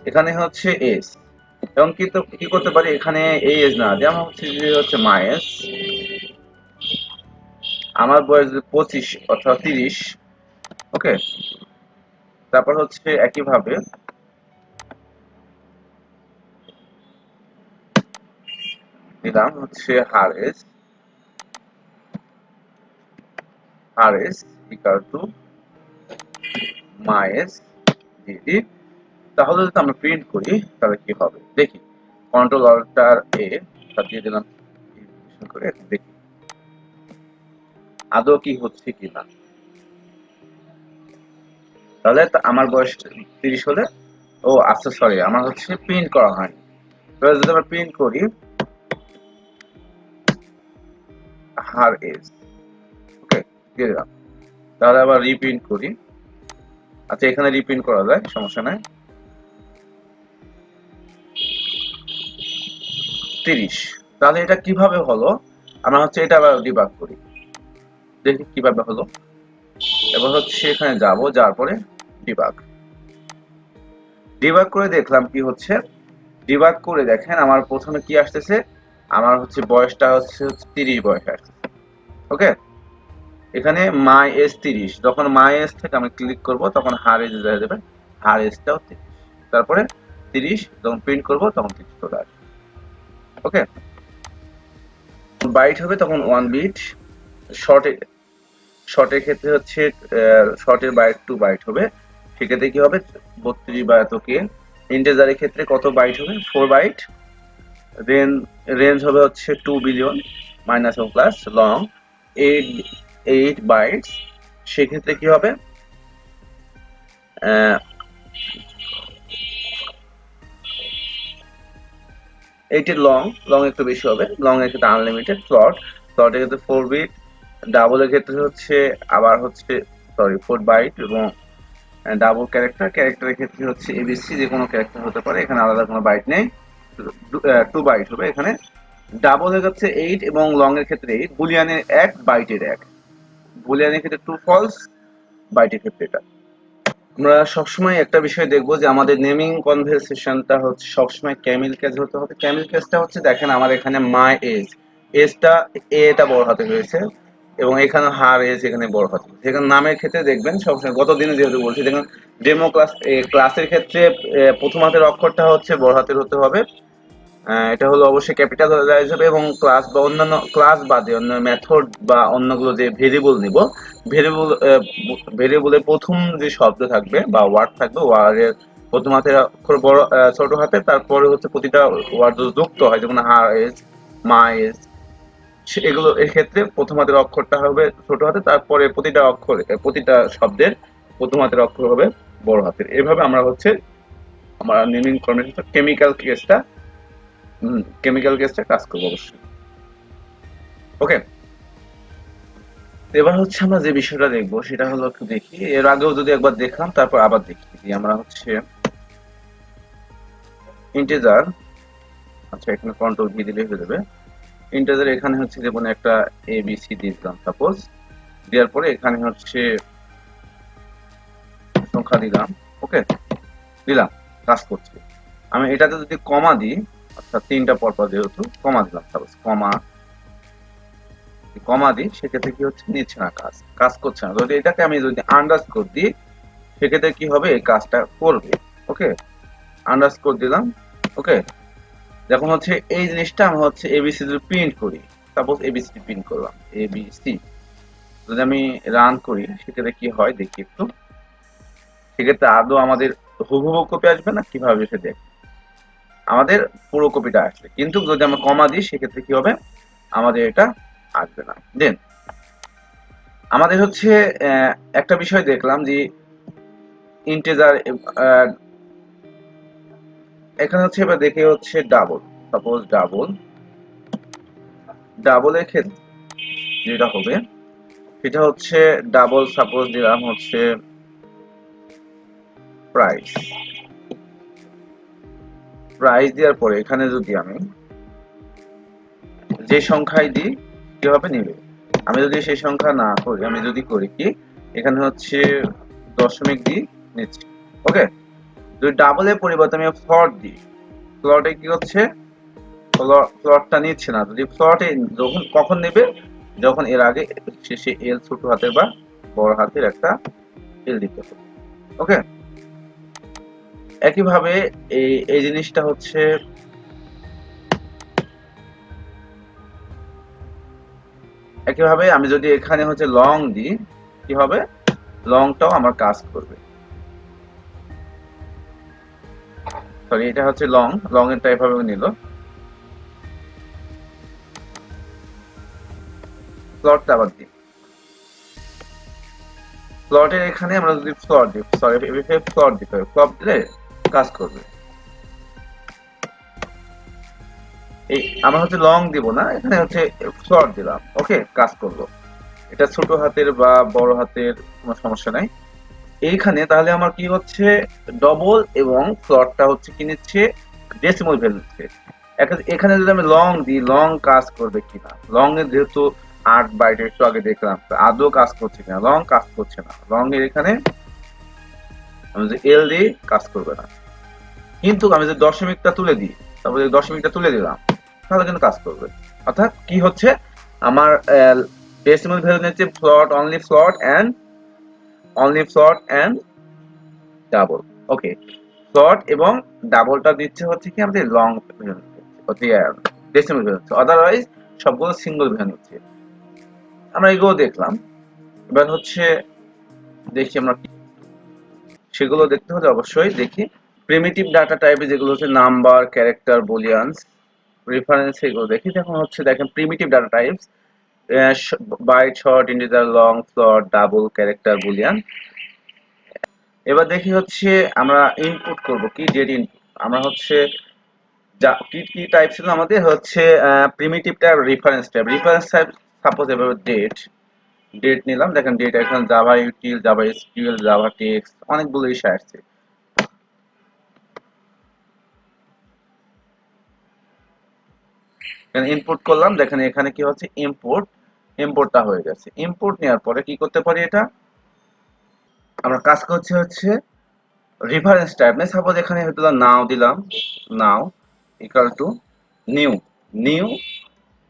এখানে হচ্ছে এস, এবং কিন্তু কি করতে পারি, এখানে এই এজ না দিয়ে আমরা হচ্ছে যে হচ্ছে মাইনাস, আমার বয়স 25 অথবা 30, ওকে। তারপর হচ্ছে একইভাবে দিলাম হচ্ছে Hares equal to minus DD. তাহলে যদি আমরা প্রিন্ট করি তাহলে কি হবে দেখি, কন্ট্রোল অল্টার এ দিয়ে দিলাম করে, দেখি আদৌ কি হচ্ছে কিনা। তাহলে আমার বয়স 30 হলে, ও আচ্ছা সরি, আমার হচ্ছে প্রিন্ট করা হয়নি। এবার যদি আমরা প্রিন্ট করি হার এজ, ওকে, দিয়ে দিলাম। তাহলে আবার রিপ্রিন্ট করি, আচ্ছা এখানে রিপ্রিন্ট করা যায়, সমস্যা নাই, 30। তাহলে এটা কিভাবে হলো, আমরা হচ্ছে এটা আবার ডিবাগ করি, দেখি কিভাবে হলো। এবার হচ্ছে এখানে যাব, যাওয়ার পরে ডিবাগ, ডিবাগ করে দেখলাম কি হচ্ছে। ডিবাগ করে দেখেন আমার প্রথমে কি আসতেছে, আমার হচ্ছে বয়সটা হচ্ছে 30 বয়স আসছে, ওকে। এখানে মাই এজ 30, যখন মাই এজ থেকে আমি ক্লিক করব তখন হার এজ দেখা যাবে, হার এজটাও 30, তারপরে 30 যখন প্রিন্ট করব তখন 30 চলে আসবে, ওকে। বাইট হবে তখন 1 বিট, শর্টে শর্টের ক্ষেত্রে হচ্ছে শর্টের বাইট 2 বাইট হবে, সেক্ষেত্রে কি হবে 32 বা এতকে। ইন্টিজারের ক্ষেত্রে কত বাইট হবে, 4 বাইট। রেঞ্জ রেঞ্জ হবে হচ্ছে 2 বিলিয়ন মাইনাস ও প্লাস, লং 8 বাইটস, সেক্ষেত্রে কি হবে, এইটের লং একটু বেশি হবে, লং এর ক্ষেত্রে আনলিমিটেড, স্লটের ক্ষেত্রে 4 বিট, ডাবলের ক্ষেত্রে হচ্ছে আবার হচ্ছে সরি 4 বাইট, এবং ডাবল ক্যারেক্টারের ক্ষেত্রে হচ্ছে এবিসি যে কোনো ক্যারেক্টার হতে পারে, এখানে আলাদা কোনো বাইট নেই, 2 বাইট হবে এখানে। ডাবলের হচ্ছে 8 এবং লং এর ক্ষেত্রে 8, বুলিয়ানের 1 বাইটের 1, বুলিয়ানের ক্ষেত্রে 2 ফলস, বাইটের ক্ষেত্রে এটা। আমরা সবসময় একটা বিষয় দেখবো যে আমাদের নেমিং কনভারসেশনটা হচ্ছে সবসময় ক্যামেল কেজ হতে হবে। ক্যামেল কেজটা হচ্ছে দেখেন আমার এখানে মাই এজ, এজটা এটা বড় হাতে হয়েছে, এবং এখানে হার এস এখানে বড় হাতের। সেখানে নামের ক্ষেত্রে দেখবেন সবসময় গত দিনে যেহেতু বলছি, দেখুন ডেমো ক্লাসের ক্ষেত্রে প্রথম হাতের অক্ষরটা হচ্ছে বড় হাতের হতে হবে। এটা হলো অবশ্যই ক্যাপিটালাইজ হবে, এবং ক্লাস বা অন্যান্য ক্লাস বাদে অন্য মেথড বা অন্যগুলো যে ভেরিয়েবল নিব, ভেরিয়েবল ভেরিয়েবলের প্রথম যে শব্দ থাকবে বা ওয়ার্ড থাকবে, ওয়ার্ডের প্রথম হাতের অক্ষর বড় ছোট হাতে, তারপরে হচ্ছে প্রতিটা ওয়ার্ড যুক্ত হয়, যেমন হার এস, মা এস, এগুলো এর ক্ষেত্রে প্রথম হাতের অক্ষরটা হবে ছোট হাতে, তারপরে প্রতিটা অক্ষরে প্রতিটা শব্দের প্রথম হাতের অক্ষর হবে বড় হাতের। এভাবে আমরা হচ্ছে আমরা নেমিং কনভেনশন কেমিক্যাল কেসটা কাজ করবো অবশ্যই। ওকে, এবার হচ্ছে আমরা যে বিষয়টা দেখবো সেটা হলো, একটু দেখি এর আগেও যদি একবার দেখলাম তারপর আবার দেখি যে আমরা হচ্ছে ইন্টিজার, আচ্ছা এখানে কন্ট্রোল ভি দিলে হয়ে যাবে। ইন্টিজার এখানে হচ্ছে যেমন একটা এ বি সি দিলাম সাপোজ, দেওয়ার পরে এখানে হচ্ছে সংখ্যা দিলাম। ওকে, দিলাম, কাজ করছে। আমি এটাতে যদি কমা দিই, অর্থাৎ তিনটা পরপর যেহেতু কমা দিলাম, সাপোজ কমা দিই, সেক্ষেত্রে কি হচ্ছে, নিচ্ছে না, কাজ করছে না। যদি এটাকে আমি যদি আন্ডারস্কোর দিই, সেক্ষেত্রে কি হবে, এই কাজটা করবে। ওকে, আন্ডারস্কোর দিলাম। ওকে, যখন হচ্ছে এই জিনিসটা আমি হচ্ছে এবিসি যদি প্রিন্ট করি, সাপোজ এবিসি প্রিন্ট করলাম, এবিসি যদি আমি রান করি, সেক্ষেত্রে কি হয় দেখি একটু। সেক্ষেত্রে আদৌ আমাদের হুবহু কপি আসবে না, কিভাবে সে দেখ, আমাদের পুরো কপিটা আসবে। কিন্তু যদি আমরা কমা দিই, সেক্ষেত্রে কি হবে, আমাদের এটা আসবে না। দেন আমাদের হচ্ছে একটা বিষয় দেখলাম যে ইন্টিজার, এখানে হচ্ছে এবার দেখে হচ্ছে ডাবল, সাপোজ ডাবলের ক্ষেত্রে যেটা হবে সেটা হচ্ছে ডাবল, সাপোজ দিলাম হচ্ছে প্রাইস। প্রাইস দেওয়ার পরে এখানে যদি আমি যে সংখ্যায় দিই, কি হবে, নিবে। আমি যদি সেই সংখ্যা না করি, আমি যদি করি কি, এখানে হচ্ছে দশমিক দিই, নিচ্ছি। ওকে, যদি ডাবলের পরিবর্তে আমি ফ্লট দিই, ফ্লটে কি হচ্ছে, ফ্লটটা নিচ্ছে না। যদি ফ্লটে যখন কখন নেবে, যখন এর আগে শেষে এল ছোট হাতের বা বড় হাতের একটা এল দিতে হবে। ওকে, একইভাবে এই এই জিনিসটা হচ্ছে, একইভাবে আমি যদি এখানে হচ্ছে লং দিই, কি হবে, লংটাও আমার কাজ করবে। সরি, এটা হচ্ছে লং এর টাইপ ভাবে নিল। প্লটটা আবার দিই, প্লটের এখানে আমরা যদি প্লট দিই, সরি প্লট দিতে হবে, প্লট দিলে কাজ করবে। এই আমরা হচ্ছে লং দিব না, এখানে হচ্ছে প্লট দিলাম। ওকে, কাজ করলো। এটা ছোট হাতের বা বড় হাতের কোনো সমস্যা নাই। এইখানে তাহলে আমার কি হচ্ছে, ডবল এবং প্লটটা হচ্ছে কি নিচ্ছে, ডেসিমাল ভ্যালু নিচ্ছে। এখানে যদি আমি লং দিই, লং কাজ করবে কিনা, লং এর যেহেতু 8 বাইট, একটু আগে দেখলাম আদৌ কাজ করছে কিনা, লং কাজ করছে না। লং এর এখানে আমি যদি এল দিই, কাজ করবে না। কিন্তু আমি যদি দশমিকটা তুলে দিই, তারপরে দশমিকটা তুলে দিলাম, তাহলে কিন্তু কাজ করবে। অর্থাৎ কি হচ্ছে, আমার ডেসিমাল ভ্যালু নিচ্ছে ফ্লট অ্যান্ড ডাবল। ওকে, ফ্লট এবং ডাবলটা দিচ্ছে হচ্ছে কি আমাদের লং ডেসিমাল ভ্যালু, আদারওয়াইজ সবগুলো সিঙ্গল ভ্যালু হচ্ছে। আমরা এগুলো দেখলাম। এবার হচ্ছে দেখি আমরা সেগুলো দেখতে হলে অবশ্যই দেখি প্রিমিটিভ ডাটা টাইপে, যেগুলো হচ্ছে নাম্বার, ক্যারেক্টার, বুলিয়ানস, রেফারেন্স, এগুলো দেখি। এখন হচ্ছে দেখেন primitive data types, byte, short, integer, long, float, double, character, boolean. এবার দেখি হচ্ছে আমরা ইনপুট করব কি, ডেট ইনপুট। আমরা হচ্ছে যা কি কি টাইপ ছিল আমাদের, হচ্ছে primitive type, reference type suppose এভাবে ডেট নিলাম। দেখেন ডেট, এখানে Java util, Java SQL, Java text, অনেকগুলো ইস্যু আসছে। ইনপুট করলাম, দেখেন এখানে কি হচ্ছে, ইম্পোর্টটা হয়ে গেছে। ইম্পোর্ট নেওয়ার পরে কি করতে পারি, এটা আমরা কাজ করছে হচ্ছে রেফারেন্স টাইপ নেই। সাপোজ এখানে হয়তো নাও দিলাম, নাও ইকুয়াল টু নিউ, নিউ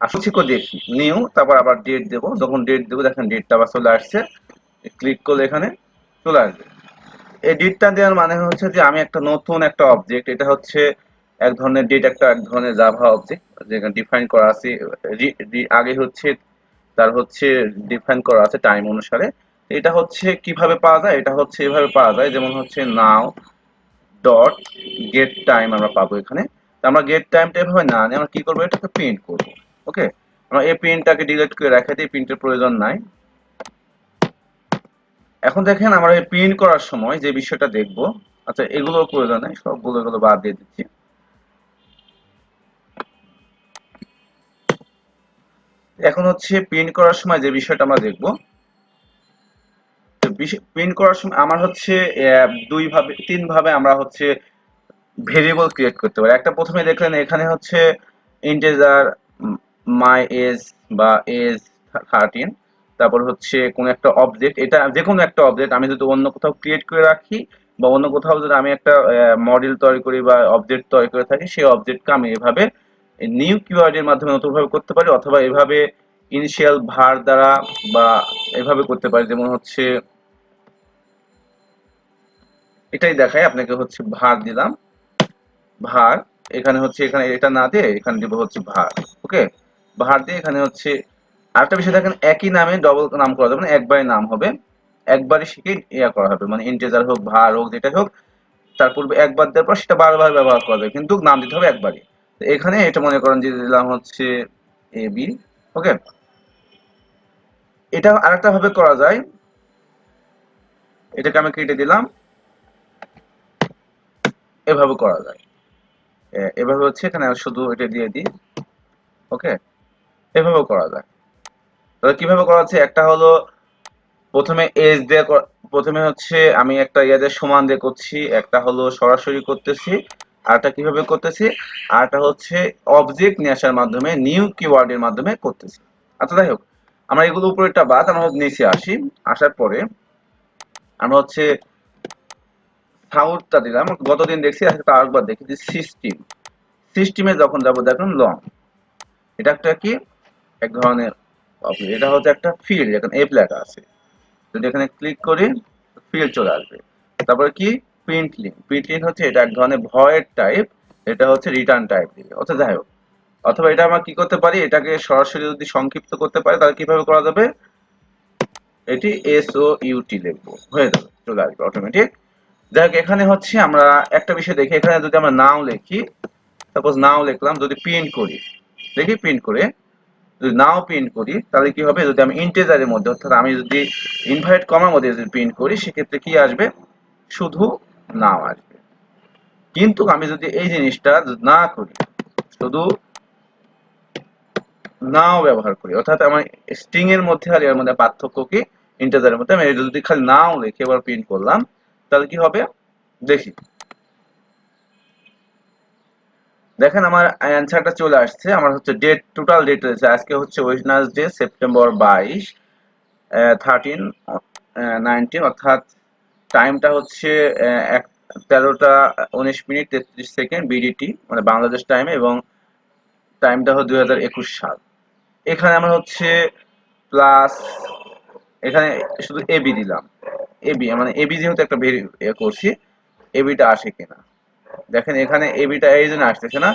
আসছি কো দেখি নিউ, তারপর আবার ডেট দেবো, যখন ডেট দেবো দেখেন ডেটটা আবার চলে আসছে, ক্লিক করলে এখানে চলে আসবে। এই ডেটটা দেওয়ার মানে হচ্ছে যে আমি একটা নতুন একটা অবজেক্ট, এটা হচ্ছে এক ধরনের ডেট, একটা এক ধরনের জাভা অবজেক্ট যেখানে ডিফাইন করা আছে, আগে হচ্ছে তার হচ্ছে ডিফাইন করা আছে টাইম অনুসারে। এটা হচ্ছে কিভাবে পাওয়া যায়, এটা হচ্ছে এভাবে পাওয়া যায়, যেমন হচ্ছে নাও ডট গেট টাইম আমরা পাবো এখানে। তো আমরা গেট টাইমটা এভাবে না নিয়ে আমরা কি করবো, এটাকে প্রিন্ট করবো। ওকে, আমরা এই প্রিন্টটাকে ডিলিট করে রেখে দিই, প্রিন্টের প্রয়োজন নাই। এখন দেখেন আমরা এই প্রিন্ট করার সময় যে বিষয়টা দেখবো, আচ্ছা এগুলোর প্রয়োজন নেই, সবগুলো এগুলো বাদ দিয়ে দিচ্ছি। এখন হচ্ছে প্রিন্ট করার সময় যে বিষয়টা আমরা দেখবো, প্রিন্ট করার সময় আমার হচ্ছে দুই ভাবে তিন ভাবে আমরা হচ্ছে ভেরিয়েবল ক্রিয়েট করতে পারি। একটা প্রথমে দেখলেন এখানে হচ্ছে ইন্টিজার মাই এজ বা এজ 13, তারপর হচ্ছে কোন একটা অবজেক্ট, এটা যে কোনো একটা অবজেক্ট আমি যদি অন্য কোথাও ক্রিয়েট করে রাখি বা অন্য কোথাও যদি আমি একটা মডেল তৈরি করি বা অবজেক্ট তৈরি করে থাকি, সেই অবজেক্টকে আমি এভাবে নিউ কিওয়ার্ড এর মাধ্যমে নতুনভাবে করতে পারি, অথবা এভাবে ইনিশিয়াল ভার দ্বারা বা এভাবে করতে পারি। যেমন হচ্ছে এটাই দেখায় আপনাকে, হচ্ছে ভার দিলাম, ভার এখানে হচ্ছে, এখানে এটা না দিয়ে এখানে দিব হচ্ছে ভার। ওকে, ভার দিয়ে এখানে হচ্ছে আরেকটা বিষয় দেখেন, একই নামে ডবল নাম করা যাবে না, একবারই নাম হবে, একবারই শিখে ইয়া করা হবে, মানে ইন্টিজার হোক ভার হোক যেটা হোক, তার পূর্বে একবার দেওয়ার পর সেটা বারবার ব্যবহার করা যাবে, কিন্তু নাম দিতে হবে একবারই। তো এখানে এটা মনে করেন যে দিলাম হচ্ছে এ বি। ওকে, এটা আরেকটা ভাবে করা যায়, এটাকে আমি কেটে দিলাম, এভাবে করা যায়। এভাবে হচ্ছে এখানে শুধু এটা দিয়ে দিই। ওকে, এভাবেও করা যায়। তাহলে কিভাবে করা হচ্ছে, একটা হলো প্রথমে এজ দিয়ে প্রথমে হচ্ছে আমি একটা ইয়াদের সমান দিয়ে করছি, একটা হলো সরাসরি করতেছি, আরটা কিভাবে করতেছি, আরটা হচ্ছে অবজেক্ট নিয়ে আসার মাধ্যমে নিউ কিওয়ার্ড এর মাধ্যমে করতেছি। আচ্ছা যাই হোক, আমরা এগুলো উপরেরটা বাদ, আমরা নিচে আসি। আসার পরে আমরা হচ্ছে সাউথটা দিলাম, গতদিন দেখছি আজকে আরেকবার দেখি যে সিস্টেম, সিস্টেমে যখন যাবো দেখুন লং, এটা একটা কি এক ধরনের এটা হচ্ছে একটা ফিল্ড, এখানে এফ লেখা আছে, যদি এখানে ক্লিক করি ফিল্ড চলে আসবে। তারপরে কি প্রিন্ট লিঙ্ক, প্রিন্ট লিঙ্ক হচ্ছে এটা এক ধরনের ভয়েড টাইপ, এটা হচ্ছে রিটার্ন টাইপ দিবে। অর্থাৎ যাই হোক, অথবা এটা আমরা কি করতে পারি, এটাকে সরাসরি যদি সংক্ষিপ্ত করতে পারি তাহলে কিভাবে করা যাবে, এটি এস ও ইউটি লিখবো, হয়ে যাবে, চলে আসবে অটোমেটিক। যাই হোক, এখানে হচ্ছে আমরা একটা বিষয় দেখি, এখানে যদি আমরা নাও লিখি, সাপোজ নাও লিখলাম, যদি প্রিন্ট করি, দেখি প্রিন্ট করে যদি নাও প্রিন্ট করি তাহলে কি হবে, যদি আমি ইন্টিজারের মধ্যে অর্থাৎ আমি যদি ইনভার্টেড কমার মধ্যে যদি প্রিন্ট করি সেক্ষেত্রে কি আসবে, শুধু নাও আসবে। কিন্তু আমি যদি এই জিনিসটা না করি, শুধু নাও ব্যবহার করি, অর্থাৎ আমার স্ট্রিং এর মধ্যে আর এর মধ্যে পার্থক্য কি, ইন্টিজারের মধ্যে আমি যদি খালি নাও লিখে এবার প্রিন্ট করলাম তাহলে কি হবে দেখি। দেখেন আমার অ্যান্সারটা চলে আসছে, আমার হচ্ছে ডেট, টোটাল ডেট রয়েছে আজকে হচ্ছে ওয়েডনেসডে সেপ্টেম্বর 22, 13 19, অর্থাৎ টাইমটা হচ্ছে 13টা 19 মিনিট 33 সেকেন্ড বিডিটি, মানে বাংলাদেশ টাইমে, এবং টাইমটা হলো 2021 সাল। এখানে আমরা হচ্ছে প্লাস, এখানে শুধু এবি দিলাম, এবি মানে এবি যেহেতু একটা করছি, এবিটা আসে কিনা দেখেন, এখানে এবিটা এই জন্য আসতেছে না,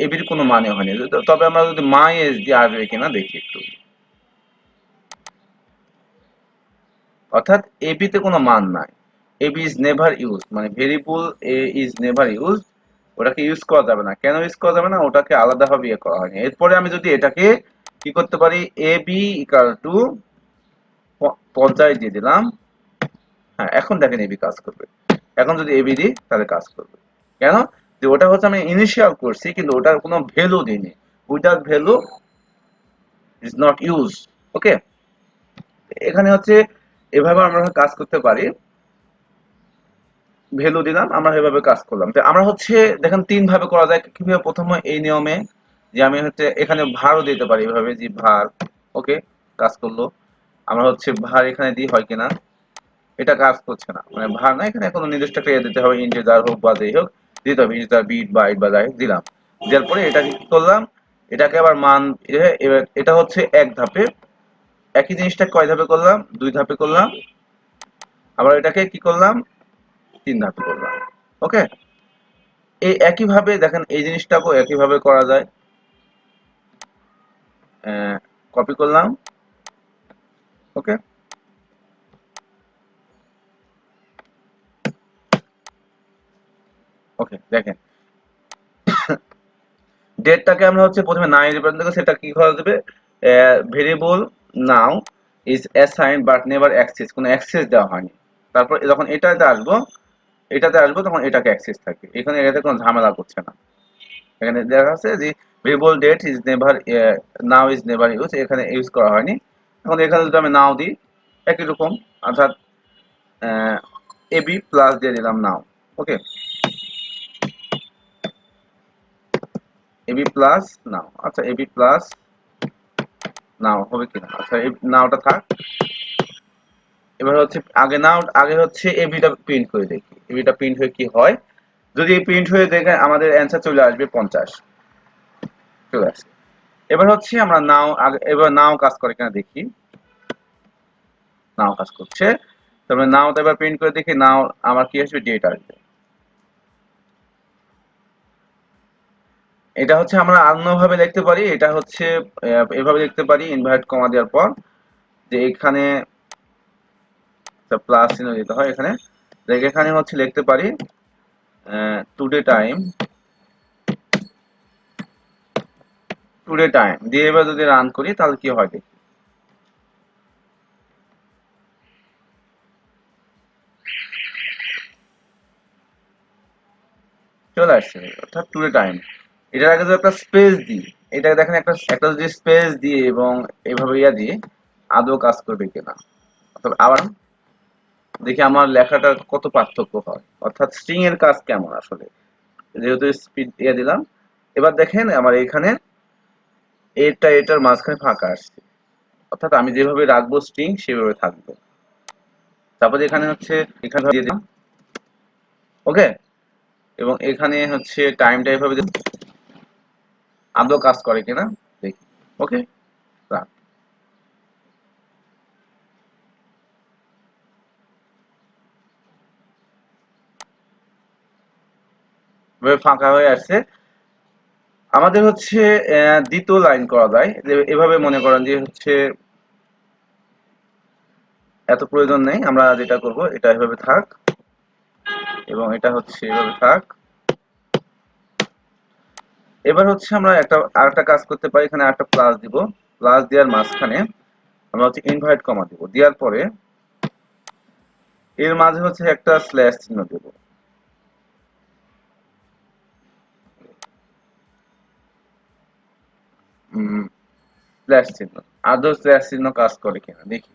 এবির কোনো মানে হয়নি। তবে আমরা যদি মাই এস দিয়ে আসবে কিনা দেখি একটু, অর্থাৎ এবি তে কোনো মান নাই, এবি ইজ নেভার ইউজ, মানে variable A is never use, ওটাকে ইউজ করা যাবে না। কেন ইউজ করা যাবে না, ওটাকে আলাদাভাবে ইয়ে করা হয়নি। এরপরে আমি যদি এটাকে কি করতে পারি, এ বি ইকাল টু পর্যায় দিয়ে দিলাম। হ্যাঁ, এখন দেখেন এবি কাজ করবে, এখন যদি এবি দিই তাহলে কাজ করবে। কেন, যে ওটা হচ্ছে আমি ইনিশিয়াল করছি কিন্তু ওটার কোনো ভ্যালু দিইনি, without value is not use. Okay, এখানে হচ্ছে এভাবে আমরা কাজ করতে পারি, ভ্যালু দিলাম, আমরা এভাবে কাজ করলাম। তো আমরা হচ্ছে দেখেন তিন ভাবে করা যায়, কিভাবে, প্রথমে এই নিয়মে যে আমি হচ্ছে এখানে ভারও দিতে পারি, এভাবে যে ভার, ওকে কাজ করলো। আমরা হচ্ছে ভার এখানে দিই হয় কিনা, এটা কাজ করছে না, মানে ভার না, এখানে কোনো নির্দিষ্ট একটা ইয়ে দিতে হবে, ইন্টিজার হোক বা যাই হোক দিতে হবে, ইন্টিজার বিট বাইট বা যাই হোক দিলাম, দেওয়ার পরে এটা কি করলাম, এটাকে আবার মান এটা হচ্ছে এক ধাপে, একই জিনিসটা কয় ধাপে করলাম, 2 ধাপে করলাম, আবার এটাকে কি করলাম, 3 ধাপে করলাম। ওকে, এই একই ভাবে দেখেন এই জিনিসটাকেও একই ভাবে করা যায়। কপি করলাম। ওকে, ওকে দেখেন ডেটটাকে আমরা হচ্ছে প্রথমে নাই রিপ্রেজেন্ট করব, সেটা কি করা যাবে, variable now is assigned but never access, কোনো অ্যাক্সেস দেওয়া হয়নি। তারপর যখন এটাতে আসবো তখন এটাকে অ্যাক্সেস থাকবে, এখানে এটাতে কোনো ঝামেলা করছে না। এখানে দেখা আছে যে variable date is never, now is never use, এখানে ইউজ করা হয়নি। এখন এখানে যদি আমি নাও দিই একই রকম, অর্থাৎ এবি প্লাস দিয়ে দিলাম নাও। ওকে, এবি প্লাস নাও, আচ্ছা এবি প্লাস নাও হবে কিনা, আচ্ছা এই নাওটা থাক। এবার হচ্ছে আগে হচ্ছে এবিটা প্রিন্ট করে দেখি, এবিটা প্রিন্ট হয়ে কি হয়। যদি প্রিন্ট হয়ে দেখে আমাদের অ্যান্সার চলে আসবে 50, চলে আসবে। এবার হচ্ছে আমরা এবার নাও কাজ করে কিনা দেখি, নাও কাজ করছে। তারপরে নাওটা এবার প্রিন্ট করে দেখি, নাও আমার কি আসবে, ডেট আসবে। এটা হচ্ছে আমরা অন্য ভাবে লিখতে পারি, এটা হচ্ছে এভাবে লিখতে পারি, ইনভার্ট কমা দেওয়ার পর যে এখানে প্লাস চিহ্ন দিতে হয় এখানে, এখানে হচ্ছে লিখতে পারি টুডে টাইম দিয়ে এবার যদি রান করি তাহলে কি হয় দেখি। চলে আসছে, অর্থাৎ টুডে টাইম। এটার আগে যদি একটা স্পেস দিই, এটা দেখেন একটা একটা যদি স্পেস দিয়ে এবং এইভাবে ইয়া দিয়ে আদৌ কাজ করবে কিনা। অর্থাৎ আবার দেখি আমার লেখাটার কত পার্থক্য হয়, অর্থাৎ স্ট্রিং এর কাজ কেমন আসলে, যেহেতু স্পিড দিয়ে দিলাম। এবার দেখেন আমার এখানে এটার মাঝখানে ফাঁকা আসছে, অর্থাৎ আমি যেভাবে রাখবো স্ট্রিং সেভাবে থাকবে। তারপরে এখানে হচ্ছে এখানে দিয়ে দিলাম। ওকে, এবং এখানে হচ্ছে টাইমটা এভাবে আদৌ কাজ করে কিনা দেখি। ওকে, ফাঁকা হয়ে আসছে। আমাদের হচ্ছে দ্বিতীয় লাইন করা যায় যে এভাবে, মনে করেন যে হচ্ছে এত প্রয়োজন নেই, আমরা যেটা করব এটা এভাবে থাক এবং এটা হচ্ছে এভাবে থাক। এবার হচ্ছে আমরা আরেকটা কাজ করতে পারি, এখানে আরেকটা প্লাস দিব, প্লাস দেওয়ার মাঝখানে আমরা হচ্ছে ইনভার্ট কমা দিব, দেওয়ার পরে এর মাঝে হচ্ছে একটা স্ল্যাশ চিহ্ন দেব। স্ল্যাশ চিহ্ন, আদৌ স্ল্যাশ চিহ্ন কাজ করে কিনা দেখি।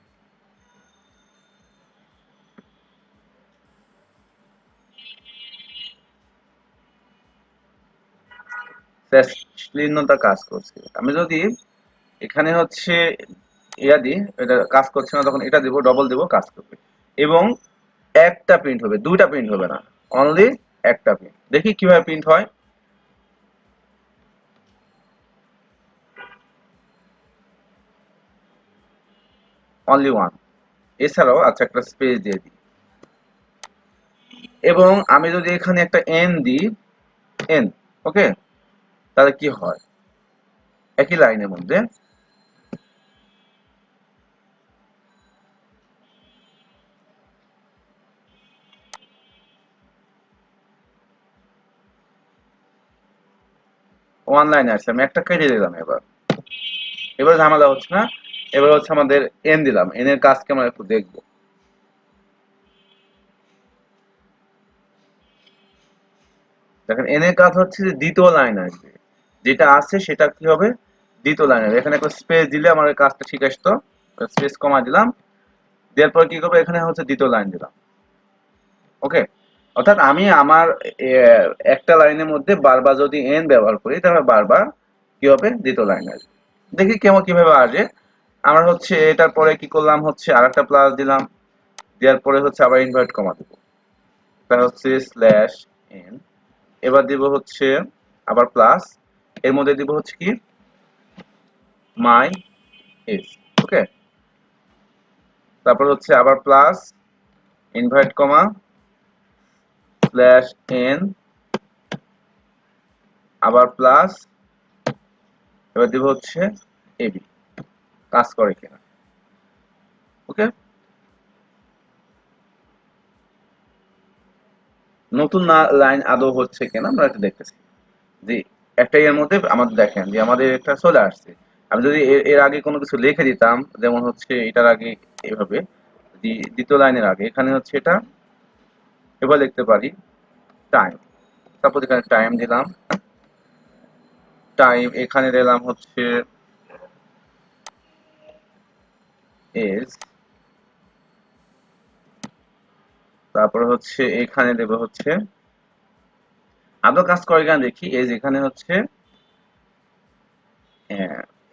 স্ল্যাশ চিহ্নটা কাজ করছে। আমি যদি এখানে হচ্ছে ইয়া দিই, এটা কাজ করছে না, তখন এটা দিব, ডবল দিব, কাজ করবে। এবং একটা প্রিন্ট হবে, দুইটা প্রিন্ট হবে না, অনলি একটা প্রিন্ট। দেখি কিভাবে প্রিন্ট হয়। Only one. এছাড়াও আচ্ছা একটা স্পেস দিয়ে দিই, এবং আমি যদি এখানে একটা এন দিই, এন, ওকে, তাহলে কি হয়, একই লাইনের মধ্যে ওয়ান লাইনে আসছে, আমি একটা কেটে দিলাম। এবার ঝামেলা হচ্ছে না। এবার হচ্ছে আমাদের এন দিলাম, এন এর কাজ কেমন একটু দেখবো। দেখেন এন এর কাজ হচ্ছে যে দ্বিতীয় লাইন আসবে, যেটা আছে সেটা কি হবে, দ্বিতীয় লাইন আসবে। এখানে একটা স্পেস দিলে আমার কাজটা ঠিক আসতো, স্পেস কমা দিলাম, দেওয়ার পর কি করবো, এখানে হচ্ছে দ্বিতীয় লাইন দিলাম। ওকে, অর্থাৎ আমি আমার একটা লাইনের মধ্যে বারবার যদি এন ব্যবহার করি তাহলে বারবার কি হবে, দ্বিতীয় লাইন আসবে। দেখি কেমন কিভাবে আসে। আমরা হচ্ছে এটার পরে কি করলাম, হচ্ছে আর একটা প্লাস দিলাম, দেওয়ার পরে হচ্ছে আবার ইনভার্ট কমা দেবো, এটা হচ্ছে স্ল্যাশ এন। এবার দিব হচ্ছে আবার প্লাস, এর মধ্যে দিব হচ্ছে কি মাই এস। ওকে, তারপর হচ্ছে আবার প্লাস ইনভার্ট কমা স্ল্যাশ এন, আবার প্লাস, এবার দিব হচ্ছে এবি, কাজ করে কিনা। ওকে, নতুন লাইন আদৌ হচ্ছে কিনা আমরা এটা দেখতেছি যে একটা এর মধ্যে আমাদের দেখেন যে আমাদের এটা চলে আসছে। আমি যদি এর আগে কোনো কিছু লিখে দিতাম, যেমন হচ্ছে এটার আগে এভাবে, দ্বিতীয় লাইনের আগে এখানে হচ্ছে এটা এবার লিখতে পারি টাইম, তারপর এখানে টাইম দিলাম, টাইম এখানে দিলাম হচ্ছে এজ, তারপর হচ্ছে এখানে দেব হচ্ছে আদৌ কাজ করে কিনা দেখি, এজ এখানে হচ্ছে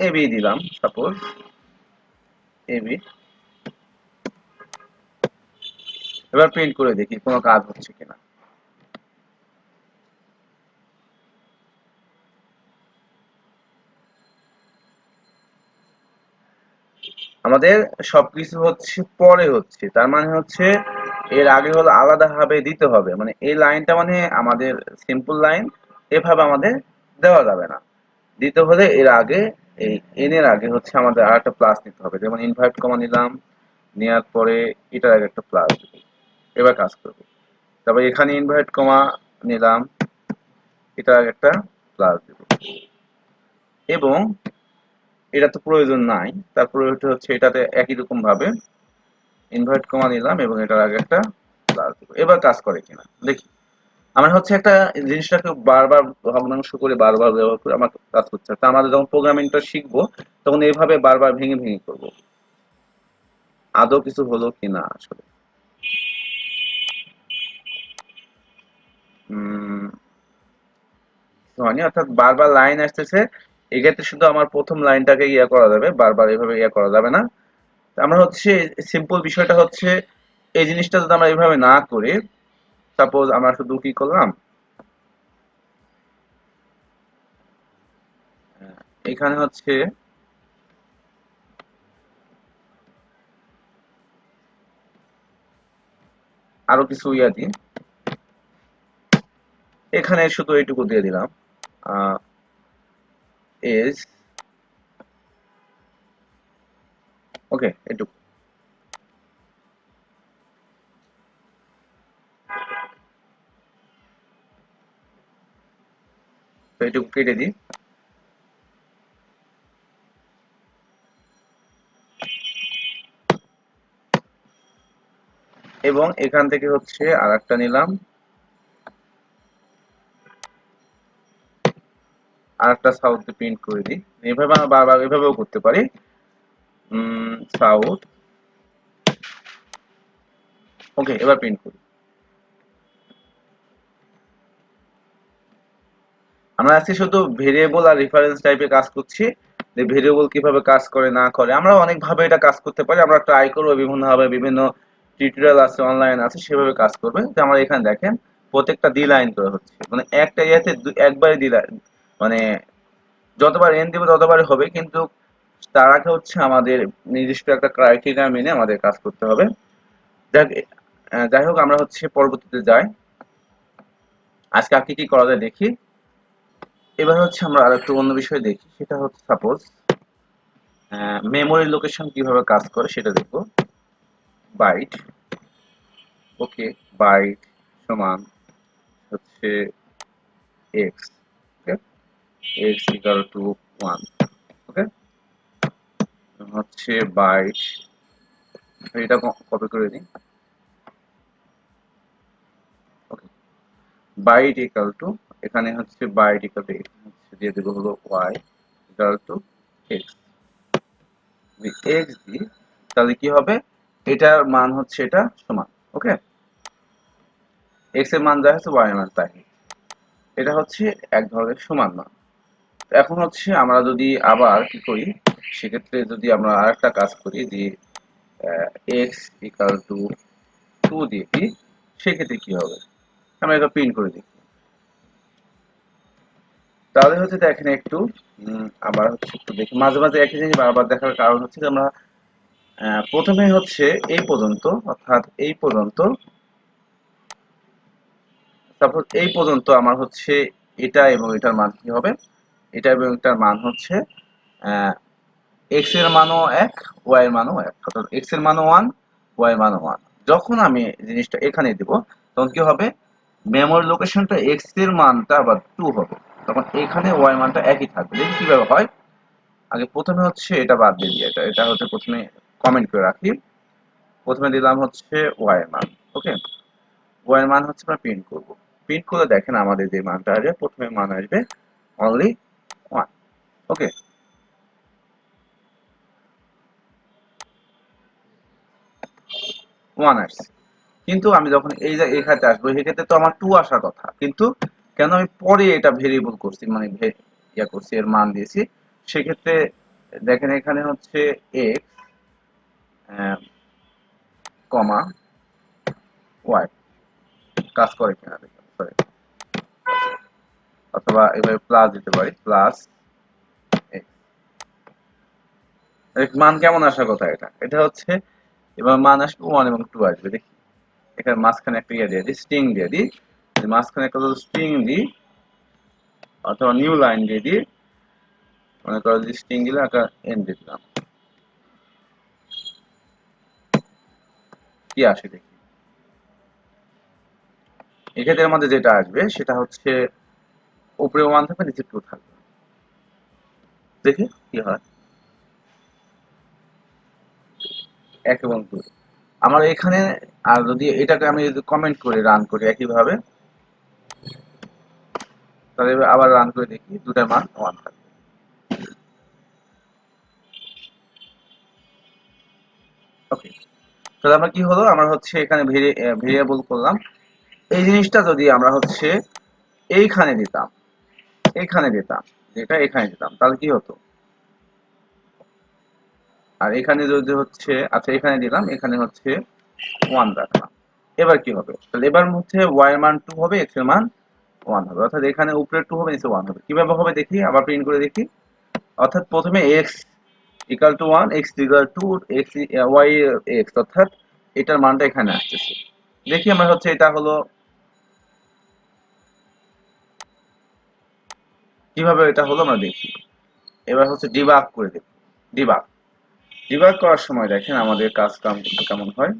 এবি দিলাম, সাপোজ এবি, এবার প্রিন্ট করে দেখি কোনো কাজ হচ্ছে কিনা। আমাদের সবকিছু হচ্ছে পরে হচ্ছে, তার মানে হচ্ছে এর আগে হলো আলাদা ভাবে দিতে হবে, মানে এই লাইনটা মানে আমাদের সিম্পল লাইন, এভাবে আমাদের দেওয়া যাবে না। দিতে হলে এর আগে এই এন এর আগে হচ্ছে আমাদের আর একটা প্লাস নিতে হবে, যেমন ইনভার্ট কমা নিলাম, নেওয়ার পরে এটার আগে একটা প্লাস দেব, এবার কাজ করবে। তারপর এখানে ইনভার্ট কমা নিলাম, এটার আগে একটা প্লাস দেব, এবং এটা তো প্রয়োজন নাই, তারপরে হচ্ছে এটাতে একই রকম ভাবে ইনভার্ট কমা নিলাম এবং এটার আগে একটা প্লাস দেব, এবার কাজ করে কিনা দেখি। আমার হচ্ছে একটা জিনিসটাকে বারবার ভগ্নাংশ করে বারবার ব্যবহার করে আমার কাজ করতে হয়। তা আমাদের যখন প্রোগ্রামিংটা শিখবো তখন এইভাবে বারবার ভেঙে ভেঙে করবো, আদৌ কিছু হলো কিনা আসলে। কিছু হয়নি, অর্থাৎ বারবার লাইন আসতেছে, এক্ষেত্রে শুধু আমার প্রথম লাইনটাকে ইয়া করা যাবে, বারবার এভাবে ইয়া করা যাবে না। আমরা হচ্ছে সিম্পল বিষয়টা হচ্ছে এই জিনিসটা যদি আমরা এইভাবে না করি, সাপোজ আমরা শুধু কি করলাম, এখানে হচ্ছে আরো কিছু ইয়া দিই, এখানে শুধু এইটুকু দিয়ে দিলাম এজ, ওকে এটুকু, তো এইটুকু কেটে দিই, এবং এখান থেকে হচ্ছে আর একটা নিলাম, আর একটা সাউথ প্রিন্ট করে দিই। এভাবে আমরা বারবার এভাবেও করতে পারি, সাউথ, ওকে এবার প্রিন্ট করি। আমরা আজকে শুধু ভেরিয়েবল আর রেফারেন্স টাইপে কাজ করছি, যে ভেরিয়েবল কিভাবে কাজ করে না করে, আমরা অনেক ভাবে এটা কাজ করতে পারি, আমরা ট্রাই করবো বিভিন্ন ভাবে, বিভিন্ন টিউটোরিয়াল আছে অনলাইন আছে সেভাবে কাজ করবে। যে আমরা এখানে দেখেন প্রত্যেকটা দ্বি লাইন করে হচ্ছে, মানে একটা ইয়েতে একবারে দ্বি লাইন, মানে যতবার এন দিব ততবারই হবে, কিন্তু তার আগে হচ্ছে আমাদের নির্দিষ্ট একটা ক্রাইটেরিয়া মেনে আমাদের কাজ করতে হবে। যাক, যাই হোক আমরা হচ্ছে পরবর্তীতে যাই, আজকে আর কি কি করা যায় দেখি। এবার হচ্ছে আমরা আর একটু অন্য বিষয় দেখি, সেটা হচ্ছে সাপোজ মেমোরি লোকেশন কিভাবে কাজ করে সেটা দেখবো। বাইট, ওকে, বাইট সমান হচ্ছে এক্স, ওকে, এক্স ইকাল টু 1, ওকে, হচ্ছে বাইট, এটা কপি করে দিই, ওকে, বাইট ইকাল টু, এখানে হচ্ছে বাইট ইকাল টু হচ্ছে দিয়ে দেবো হলো Y equal to X, X দিই, তাহলে কি হবে, এটার মান হচ্ছে এটা সমান, ওকে, এক্স এর মান যা হচ্ছে ওয়াই এর মান তাই, এটা হচ্ছে এক ধরনের সমান মান। এখন হচ্ছে আমরা যদি আবার কি করি, সেক্ষেত্রে যদি আমরা আরেকটা কাজ করি যে এক্স ইকাল টু 2 দিয়ে দিই, সেক্ষেত্রে কি হবে, আমরা এটা প্রিন্ট করে দিই। তাহলে হচ্ছে দেখেন একটু আবার হচ্ছে একটু দেখি, মাঝে মাঝে একই জিনিস বারবার দেখার কারণ হচ্ছে যে আমরা প্রথমে হচ্ছে এই পর্যন্ত, অর্থাৎ এই পর্যন্ত, তারপর এই পর্যন্ত আমার হচ্ছে এটা এবং এটার মান কি হবে, এটা এবং এটার মান হচ্ছে এক্স এর মানও এক, ওয়াই এর মানও এক, অর্থাৎ এক্স এর মানও ওয়ান, ওয়াই এর মানও ওয়ান। যখন আমি জিনিসটা এখানে দিব তখন কি হবে, মেমোরি লোকেশনটা এক্স এর মানটা আবার টু হবে, তখন এখানে ওয়াই মানটা একই থাকবে। দেখি কিভাবে হয়। আগে প্রথমে হচ্ছে এটা বাদ দিয়ে দিই, এটা হচ্ছে প্রথমে কমেন্ট করে রাখি। প্রথমে দিলাম হচ্ছে ওয়াই এর মান, ওকে। ওয়াই এর মান হচ্ছে আমরা প্রিন্ট করব। প্রিন্ট করে দেখেন আমাদের যে মানটা আসবে, প্রথমে মান আসবে অনলি ওয়ান, ওকে। ওয়ান আসছে, কিন্তু আমি যখন এই যে এখানে আসবো সেক্ষেত্রে তো আমার টু আসার কথা, কিন্তু কেন আমি পরে এটা ভেরিয়েবল করছি, মানে ইয়া করছি, এর মান দিয়েছি। সেক্ষেত্রে দেখেন এখানে হচ্ছে এক্স কমা ওয়াই কাজ করে কিনা দেখুন, সরি, অথবা এভাবে প্লাস দিতে পারি, প্লাস এক্স। মান কেমন আসার কথা, এটা এটা হচ্ছে এবার মান আসবে ওয়ান এবং টু আসবে। দেখি এখানে মাঝখানে একটা ইয়ে দিয়ে দিই, স্ট্রিং দিয়ে দিই, মাঝখানে একটা স্ট্রিং দিই অথবা নিউ লাইন দিয়ে দিই, মনে করো যে স্ট্রিং দিলে একটা এন দিয়ে দিলাম, কি আসে দেখি। এক্ষেত্রে আমাদের যেটা আসবে সেটা হচ্ছে উপরে ওয়ান থাকবে, নিচে টু থাকবে। দেখি কি হয়, এক এবং টু। আমার এখানে আর যদি এটাকে আমি যদি কমেন্ট করি, রান করি একইভাবে, তাহলে আবার রান করে দেখি দুটার মান ওয়ান থাকবে। ওকে, তাহলে আমরা কি হলো, আমরা হচ্ছে এখানে ভেরিয়েবল করলাম। এই জিনিসটা যদি আমরা হচ্ছে এইখানে দিতাম, এইখানে দিতাম, যেটা এখানে দিতাম, তাহলে কি হতো, আর এখানে যদি হচ্ছে, আচ্ছা এখানে দিলাম, এখানে হচ্ছে ওয়ান রাখলাম, এবার কি হবে, তাহলে এবার হচ্ছে ওয়াই এর মান টু হবে, এক্স এর মান ওয়ান হবে, অর্থাৎ এখানে উপরে টু হবে, নিচে ওয়ান হবে। কিভাবে হবে দেখি, আবার প্রিন্ট করে দেখি। অর্থাৎ প্রথমে X equal to one, X equal to X, Y X, অর্থাৎ এটার মানটা এখানে আসতেছে। দেখি আমরা হচ্ছে এটা হলো কিভাবে এটা হলো আমরা দেখি। এবার হচ্ছে ডিবাগ করে দেখি, ডিবাগ ডিবাগ করার সময় দেখেন আমাদের কাজ কাম কিন্তু কেমন হয়।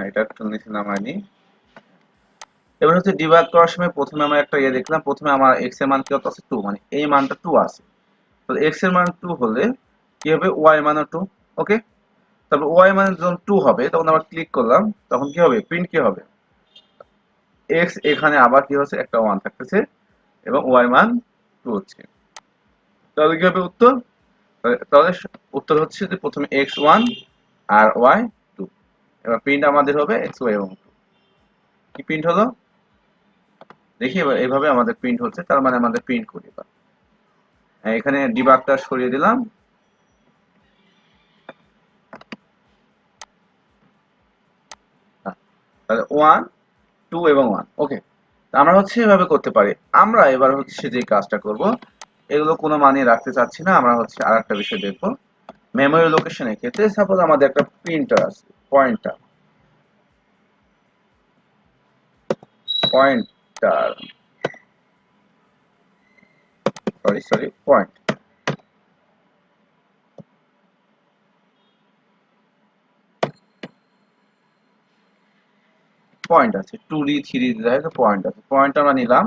এটা একটু নিচে নামায়নি। এবার হচ্ছে ডিবাগ করার সময় প্রথমে আমরা একটা ইয়ে দেখলাম, প্রথমে আমার এক্স এর মান কত আছে, টু, মানে এই মানটা টু আছে। তো এক্স এর মান টু হলে কি হবে, ওয়াই মানও টু, ওকে। তারপর ওয়াই মান যখন টু হবে তখন আবার ক্লিক করলাম, তখন কি হবে, প্রিন্ট কি হবে, এক্স এখানে আবার কি হচ্ছে একটা ওয়ান থাকতেছে এবং ওয়াই মান টু হচ্ছে। তাহলে কি হবে উত্তর, তাহলে উত্তর হচ্ছে যে প্রথমে এক্স ওয়ান আর ওয়াই টু। এবার প্রিন্ট আমাদের হবে এক্স ওয়াই এবং টু। কি প্রিন্ট হলো দেখি, এবার এইভাবে আমাদের প্রিন্ট হচ্ছে, তার মানে আমাদের প্রিন্ট করি। এবার এখানে ডিবাগটা সরিয়ে দিলাম, তাহলে ওয়ান, টু এবং ওয়ান, ওকে। আমরা হচ্ছে এভাবে করতে পারি। আমরা এবার হচ্ছে যে কাজটা করব, এগুলো কোনো মানে রাখতে চাচ্ছি না, আমরা হচ্ছে আর একটা বিষয় দেখবো। মেমোরি লোকেশনের ক্ষেত্রে সাপোজ আমাদের একটা প্রিন্টার আছে, pointer, pointer, sorry sorry, point আছে, 2D 3D পয়েন্ট আছে, পয়েন্ট আমরা নিলাম।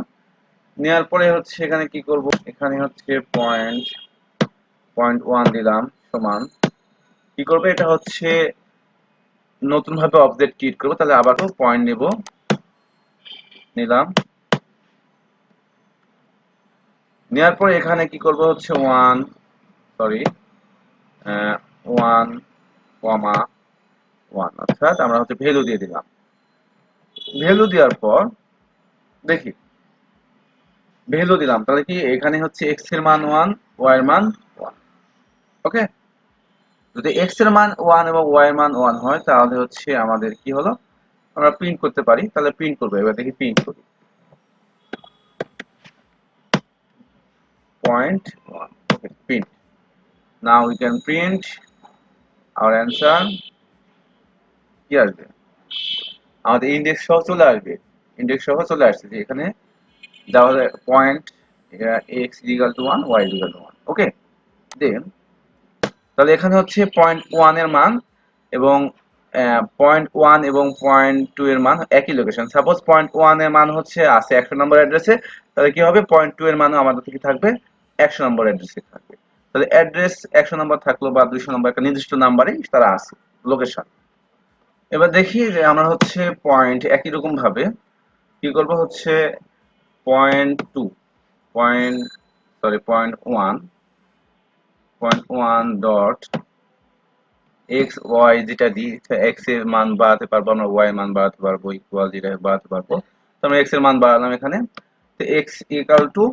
নেওয়ার পরে হচ্ছে এখানে কি করব, এখানে হচ্ছে পয়েন্ট, পয়েন্ট ওয়ান দিলাম সমান, কি করবে, এটা হচ্ছে নতুন ভাবে অবজেক্ট ক্রিয়েট করবো, তাহলে আবারও পয়েন্ট নেব, নিলাম। নেওয়ার পরে এখানে কি করব হচ্ছে one, sorry, one comma one, অর্থাৎ আমরা হচ্ছে ভ্যালু দিয়ে দিলাম। ভ্যালু দেওয়ার পর দেখি, ভ্যালু দিলাম, তাহলে কি এখানে হচ্ছে এক্স এর মান ওয়ান, ওয়াই এর মান ওয়ান, ওকে। যদি এক্স এর মান ওয়ান এবং ওয়াই এর মান ওয়ান হয় তাহলে হচ্ছে আমাদের কি হলো, আমরা প্রিন্ট করতে পারি, তাহলে প্রিন্ট করবো। এবার দেখি প্রিন্ট করি, 0.1. Okay, print. Now we can print our answer. কি আসবে আমাদের ইন্ডেক্স সহ চলে আসবে, ইন্ডেক্স সহ চলে আসছে যে এখানে দেওয়া point X equal to 1, Y equal to 1. Okay, then তাহলে এখানে হচ্ছে 0.1 এর মান এবং 0.1 এবং 0.2 এর মান একই লোকেশন। সাপোজ 0.1 এর মান হচ্ছে আছে 100 নম্বর অ্যাড্রেসে, তাহলে কি হবে 0.2 এর মানও আমাদের থেকে থাকবে 100 নম্বর অ্যাড্রেসে থাকবে। তাহলে অ্যাড্রেস 100 নম্বর থাকলো বা 200 নম্বর একটা নির্দিষ্ট নাম্বারে তারা আছে লোকেশন। এবার দেখি যে আমরা হচ্ছে পয়েন্ট একই রকম ভাবে কি করব হচ্ছে 0.2 point sorry 0.1 dot X Y যেটা দিই এক্স এর মান বাড়াতে পারবো, আমরা ওয়াই এর মান বাড়াতে পারবো, ইকুয়াল যেটা বাড়াতে পারবো। তো আমরা এক্স এর মান বাড়ালাম এখানে, তো এক্স ইকুয়াল টু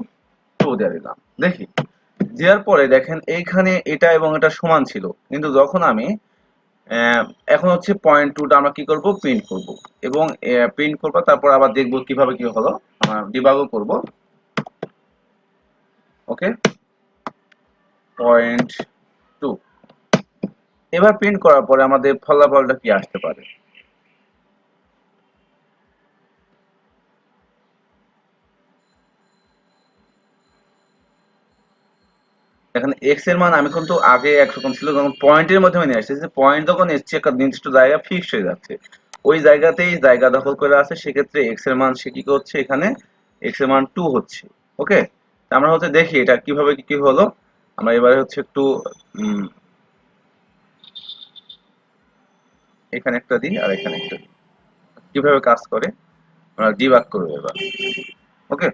2 দিয়ে দিলাম। দেখি দেওয়ার পরে দেখেন এইখানে এটা এবং এটা সমান ছিল, কিন্তু যখন আমি এখন হচ্ছে 0.2টা আমরা কি করব প্রিন্ট করব এবং প্রিন্ট করব, তারপর আবার দেখব কিভাবে কি হলো, আমরা ডিবাগও করব। ওকে, 0.2 এবার প্রিন্ট করার পরে আমাদের ফলাফলটা কি আসতে পারে। এখানে এক্স এর মান আমি কিন্তু আগে একরকম ছিল, যখন পয়েন্টের মাধ্যমে নিয়ে আসছে, পয়েন্ট যখন এসছে একটা নির্দিষ্ট জায়গা ফিক্সড হয়ে যাচ্ছে, ওই জায়গাতেই জায়গা দখল করে আছে, সেক্ষেত্রে এক্স এর মান সে কি করছে এখানে এক্স এর মান 2 হচ্ছে। ওকে, আমরা হচ্ছে দেখি এটা কিভাবে কি হলো। আমরা এবারে হচ্ছে একটু এখানে একটা দিই আর এখানে একটা দিই, কিভাবে কাজ করে আমরা ডিবাগ করবো এবার। ওকে,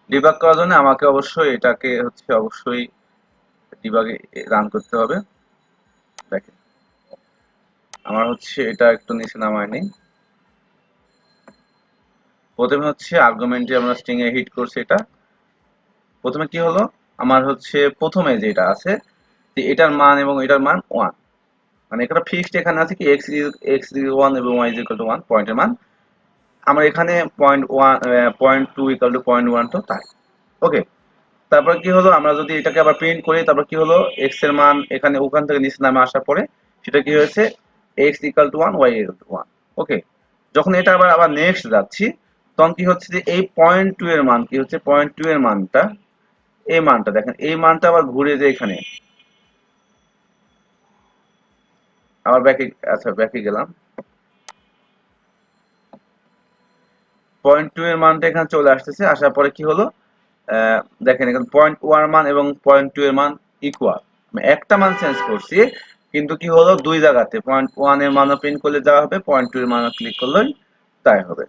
ডিবাগ করার জন্য আমাকে অবশ্যই এটাকে হচ্ছে অবশ্যই ডিবাগে রান করতে হবে। দেখেন আমার হচ্ছে এটা একটু নিচে নামায় নেই। প্রথমে হচ্ছে আর্গুমেন্টে আমরা স্ট্রিং এ হিট করছি, এটা প্রথমে কি হলো আমার হচ্ছে প্রথমে যেটা আছে যে এটার মান এবং এটার মান 1, মানে এটা ফিক্সড এখানে আছে কি এক্স 1 এবং ওয়াই ইকুয়াল টু 1 পয়েন্টের মান, আমরা এখানে 0.1 0.2 ইকুয়াল টু 0.1 তো তাই। ওকে, তারপর কি হলো আমরা যদি এটাকে আবার প্রিন্ট করি, তারপর কি হলো এক্স এর মান এখানে ওখান থেকে নিচে নামে আসার পরে সেটা কি হয়েছে X equal to 1, Y equal to 1। Okay, যখন এটা আবার আবার নেক্সট যাচ্ছি, তখন কি হচ্ছে যে এই 0.2 এর মান কি হচ্ছে 0.2 এর মানটা, এই মানটা দেখেন এই মানটা আবার ঘুরে যে এখানে আবার ব্যাকে, আচ্ছা ব্যাকে গেলাম, 0.2 এর মানটা এখানে চলে আসতেছে, আসার পরে কি হলো দেখেন এখানে 0.1 মান এবং 0.2 এর মান ইকুয়াল, আমি একটা মান চেঞ্জ করছি কিন্তু কি হলো দুই জায়গাতে 0.1 এর মানও প্রিন্ট করলে যা হবে 0.2 এর মানও ক্লিক করলেই তাই হবে।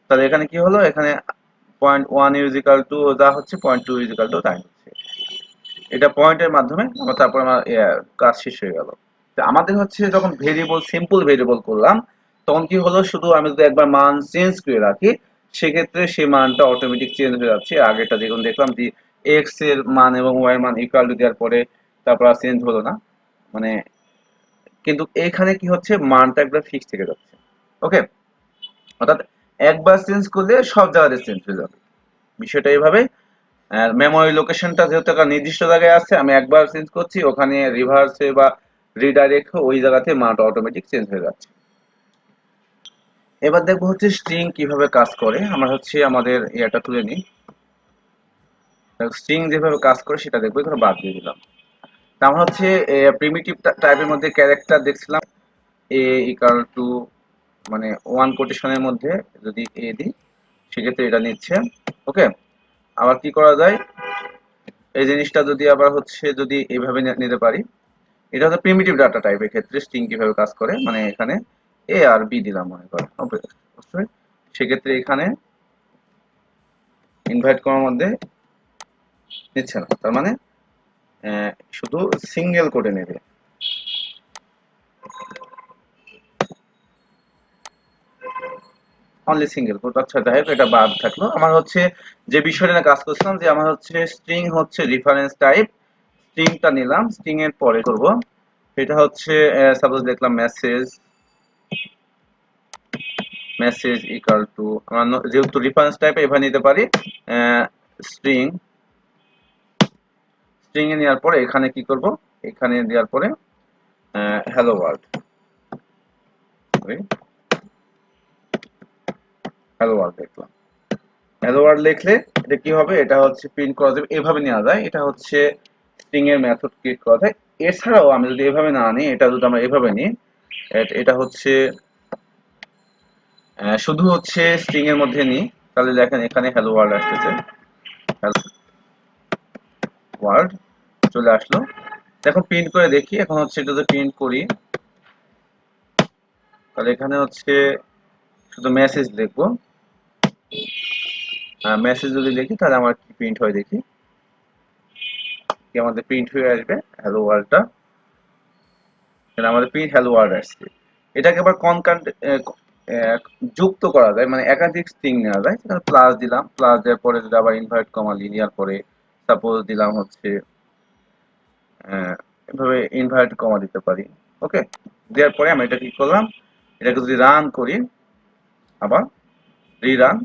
তাহলে এখানে কি হলো এখানে 0.1 ইজ ইকুয়াল টু যা হচ্ছে 0.2 ইজ ইকুয়াল টু তাই হচ্ছে, এটা পয়েন্টের মাধ্যমে আমরা তারপর আমার কাজ শেষ হয়ে গেল। তো আমাদের হচ্ছে যখন ভেরিয়েবল সিম্পল ভেরিয়েবল করলাম, তখন কি হলো শুধু আমি যদি একবার মান চেঞ্জ করে রাখি, সেক্ষেত্রে সেই মানটা অটোমেটিক চেঞ্জ হয়ে যাচ্ছে। আগেটা দেখুন দেখলাম যে এক্স এর মান এবং ওয়াই এর মান ইকুয়াল টু দেওয়ার পরে তারপর আর চেঞ্জ হলো না, মানে কিন্তু এখানে কি হচ্ছে মানটা একবার ফিক্স থেকে যাচ্ছে। ওকে, অর্থাৎ একবার চেঞ্জ করলে সব জায়গাতে চেঞ্জ হয়ে যাবে, বিষয়টা এইভাবে। আর মেমোরি লোকেশনটা যেহেতু একটা নির্দিষ্ট জায়গায় আছে, আমি একবার চেঞ্জ করছি ওখানে রিভার্সে বা রিডাইরেক্ট ওই জায়গাতে মানটা অটোমেটিক চেঞ্জ হয়ে যাচ্ছে। এবার দেখবো হচ্ছে স্ট্রিং কিভাবে কাজ করে। আমরা হচ্ছে আমাদের এটা তুলে নিই, স্ট্রিং যেভাবে কাজ করে সেটা দেখবো, এখানে বাদ দিয়ে দিলাম। তা আমরা হচ্ছে প্রিমিটিভ টাইপের মধ্যে ক্যারেক্টার দেখছিলাম এ ইকুয়াল টু, মানে ওয়ান কোটেশনের মধ্যে যদি এ দিই সেক্ষেত্রে এটা নিচ্ছে। ওকে, আবার কি করা যায় এই জিনিসটা যদি আবার হচ্ছে যদি এইভাবে নিতে পারি, এটা হচ্ছে প্রিমিটিভ ডাটা টাইপের ক্ষেত্রে স্ট্রিং কিভাবে কাজ করে, মানে এখানে এ আর বি দিলাম মনে করেন, অবশ্যই সেক্ষেত্রে এখানে ইনভাইট করার মধ্যে নিচ্ছে না, তার মানে শুধু সিঙ্গেল কোডে নেবে। অনলি সিঙ্গেল কোড, আচ্ছা যাই হোক এটা বাদ থাকলো। আমার হচ্ছে যে বিষয়টা নিয়ে কাজ করছিলাম যে আমার হচ্ছে স্ট্রিং হচ্ছে রেফারেন্স টাইপ, স্ট্রিংটা নিলাম, স্ট্রিং এর পরে করব সেটা হচ্ছে সাপোজ দেখলাম মেসেজ, মেসেজ ইকুয়াল টু আমরা যেহেতু রেফারেন্স টাইপে এভাবে নিতে পারি স্ট্রিং স্ট্রিং এ নেওয়ার পরে এখানে কি করব, এখানে দেওয়ার পরে হ্যালো ওয়ার্ল্ড, হ্যালো ওয়ার্ল্ড লিখলাম। হ্যালো ওয়ার্ল্ড লিখলে এটা কি হবে, এটা হচ্ছে প্রিন্ট করা যাবে, এভাবে নেওয়া যায়। এটা হচ্ছে স্ট্রিং এর মেথড ক্রিয়েট করা যায়। এছাড়াও আমি যদি এভাবে না নিই, এটা যদি আমরা এভাবে নিই, এটা হচ্ছে শুধু হচ্ছে স্ট্রিং এর মধ্যে নিই, তাহলে দেখেন এখানে হ্যালো ওয়ার্ল্ড আসতেছে, হ্যালো ওয়ার্ল্ড চলে আসলো। এখন প্রিন্ট করে দেখি, এখন হচ্ছে এটা যদি প্রিন্ট করি, তাহলে এখানে হচ্ছে শুধু মেসেজ লিখবো। মেসেজ যদি লিখি তাহলে আমার কি প্রিন্ট হয় দেখি, কি আমাদের প্রিন্ট হয়ে আসবে হ্যালো ওয়ার্ল্ডটা। আমাদের প্রিন্ট হ্যালো ওয়ার্ল্ড আসছে। এটাকে আবার কনকান্ট যুক্ত করা যায়, মানে একাধিক স্ট্রিং নেওয়া যায়। সেখানে প্লাস দিলাম, প্লাস দেওয়ার পরে যদি আবার ইনভার্ট কমা লিনিয়ার পরে সাপোজ দিলাম হচ্ছে এভাবে ইনভার্ট কমা দিতে পারি। ওকে, দেওয়ার পরে আমি এটা কি করলাম, এটাকে যদি রান করি, আবার রিরান,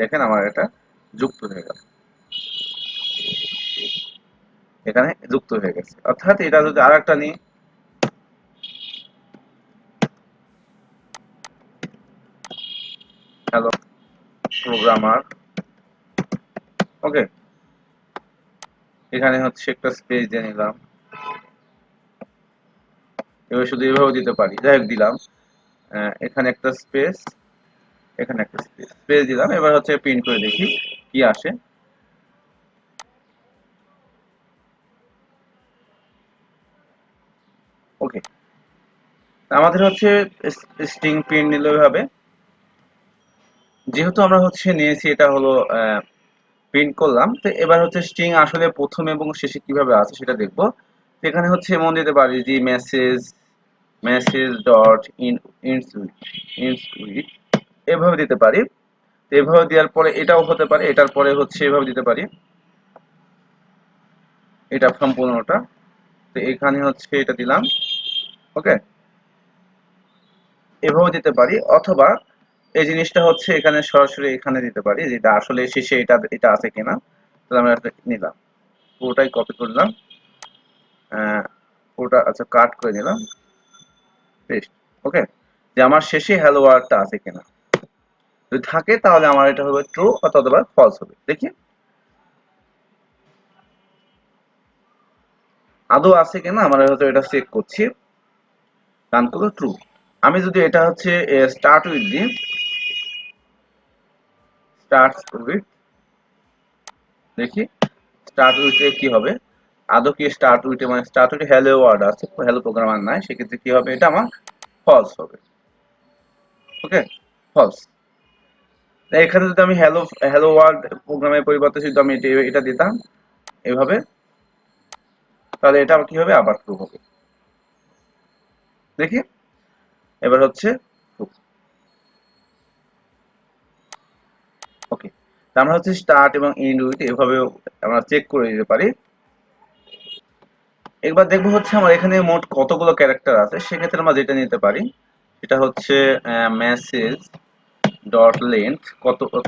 দেখেন আমার এটা যুক্ত হয়ে গেল, এখানে যুক্ত হয়ে গেছে। অর্থাৎ এটা যদি আর একটা নিই, হ্যালো প্রোগ্রামার, ওকে, এখানে হচ্ছে একটা স্পেস দিয়ে নিলাম, এবার শুধু এভাবে দিতে পারি, যাই হোক দিলাম। এখানে একটা স্পেস, এখানে একটা স্পেস, স্পেস দিলাম। এবার হচ্ছে প্রিন্ট করে দেখি কি আসে। ওকে, আমাদের হচ্ছে স্ট্রিং প্রিন্ট নিলে হবে। যেহেতু আমরা হচ্ছে নিয়েছি, এটা হলো প্রিন্ট করলাম, তো এবার হচ্ছে স্ট্রিং আসলে প্রথম এবং শেষে কিভাবে আছে সেটা দেখবো। তো এখানে হচ্ছে এমন দিতে পারি যে মেসেজ, মেসেজ ডট ইনসুইট, এভাবে দিতে পারি। তো এভাবে দেওয়ার পরে এটাও হতে পারে, এটার পরে হচ্ছে এভাবে দিতে পারি, এটা সম্পূর্ণটা। তো এখানে হচ্ছে এটা দিলাম, ওকে, এভাবে দিতে পারি। অথবা এই জিনিসটা হচ্ছে এখানে সরাসরি এখানে দিতে পারি, যেটা আসলে শেষে এটা এটা আছে কিনা। তাহলে আমরা এটা নিলাম, পুরোটাই কপি করলাম, পুরোটা আচ্ছা কাট করে নিলাম, পেস্ট, ওকে, যে আমার শেষে হ্যালো ওয়ার্ডটা আছে কিনা। যদি থাকে তাহলে আমার এটা হবে ট্রু, অথবা ফলস হবে। দেখি আদৌ আছে কিনা, আমরা হয়তো এটা চেক করছি, রান করলে ট্রু। আমি যদি এটা হচ্ছে স্টার্ট উইথ দিই, স্টার্ট উইথ, দেখি স্টার্ট উইথে কি হবে, আদৌ কি স্টার্ট উইথে, মানে স্টার্ট উইথে হ্যালো ওয়ার্ড আছে, হ্যালো প্রোগ্রামার নাই, সেক্ষেত্রে কি হবে, এটা আমার ফলস হবে। ওকে, ফলস। এখানে যদি আমি হ্যালো হ্যালো ওয়ার্ল্ড প্রোগ্রামের পরিবর্তে যদি আমি এটা দিতাম এভাবে, তাহলে এটা কি হবে, আবার ট্রু হবে। দেখি এবার হচ্ছে ট্রু। ওকে, আমরা হচ্ছে স্টার্ট এবং এন্ড উইথ এভাবে আমরা চেক করে দিতে পারি। একবার দেখবো হচ্ছে আমার এখানে মোট কতগুলো ক্যারেক্টার আছে। সেক্ষেত্রে আমরা যেটা নিতে পারি সেটা হচ্ছে মেসেজ ডট লেন্থ,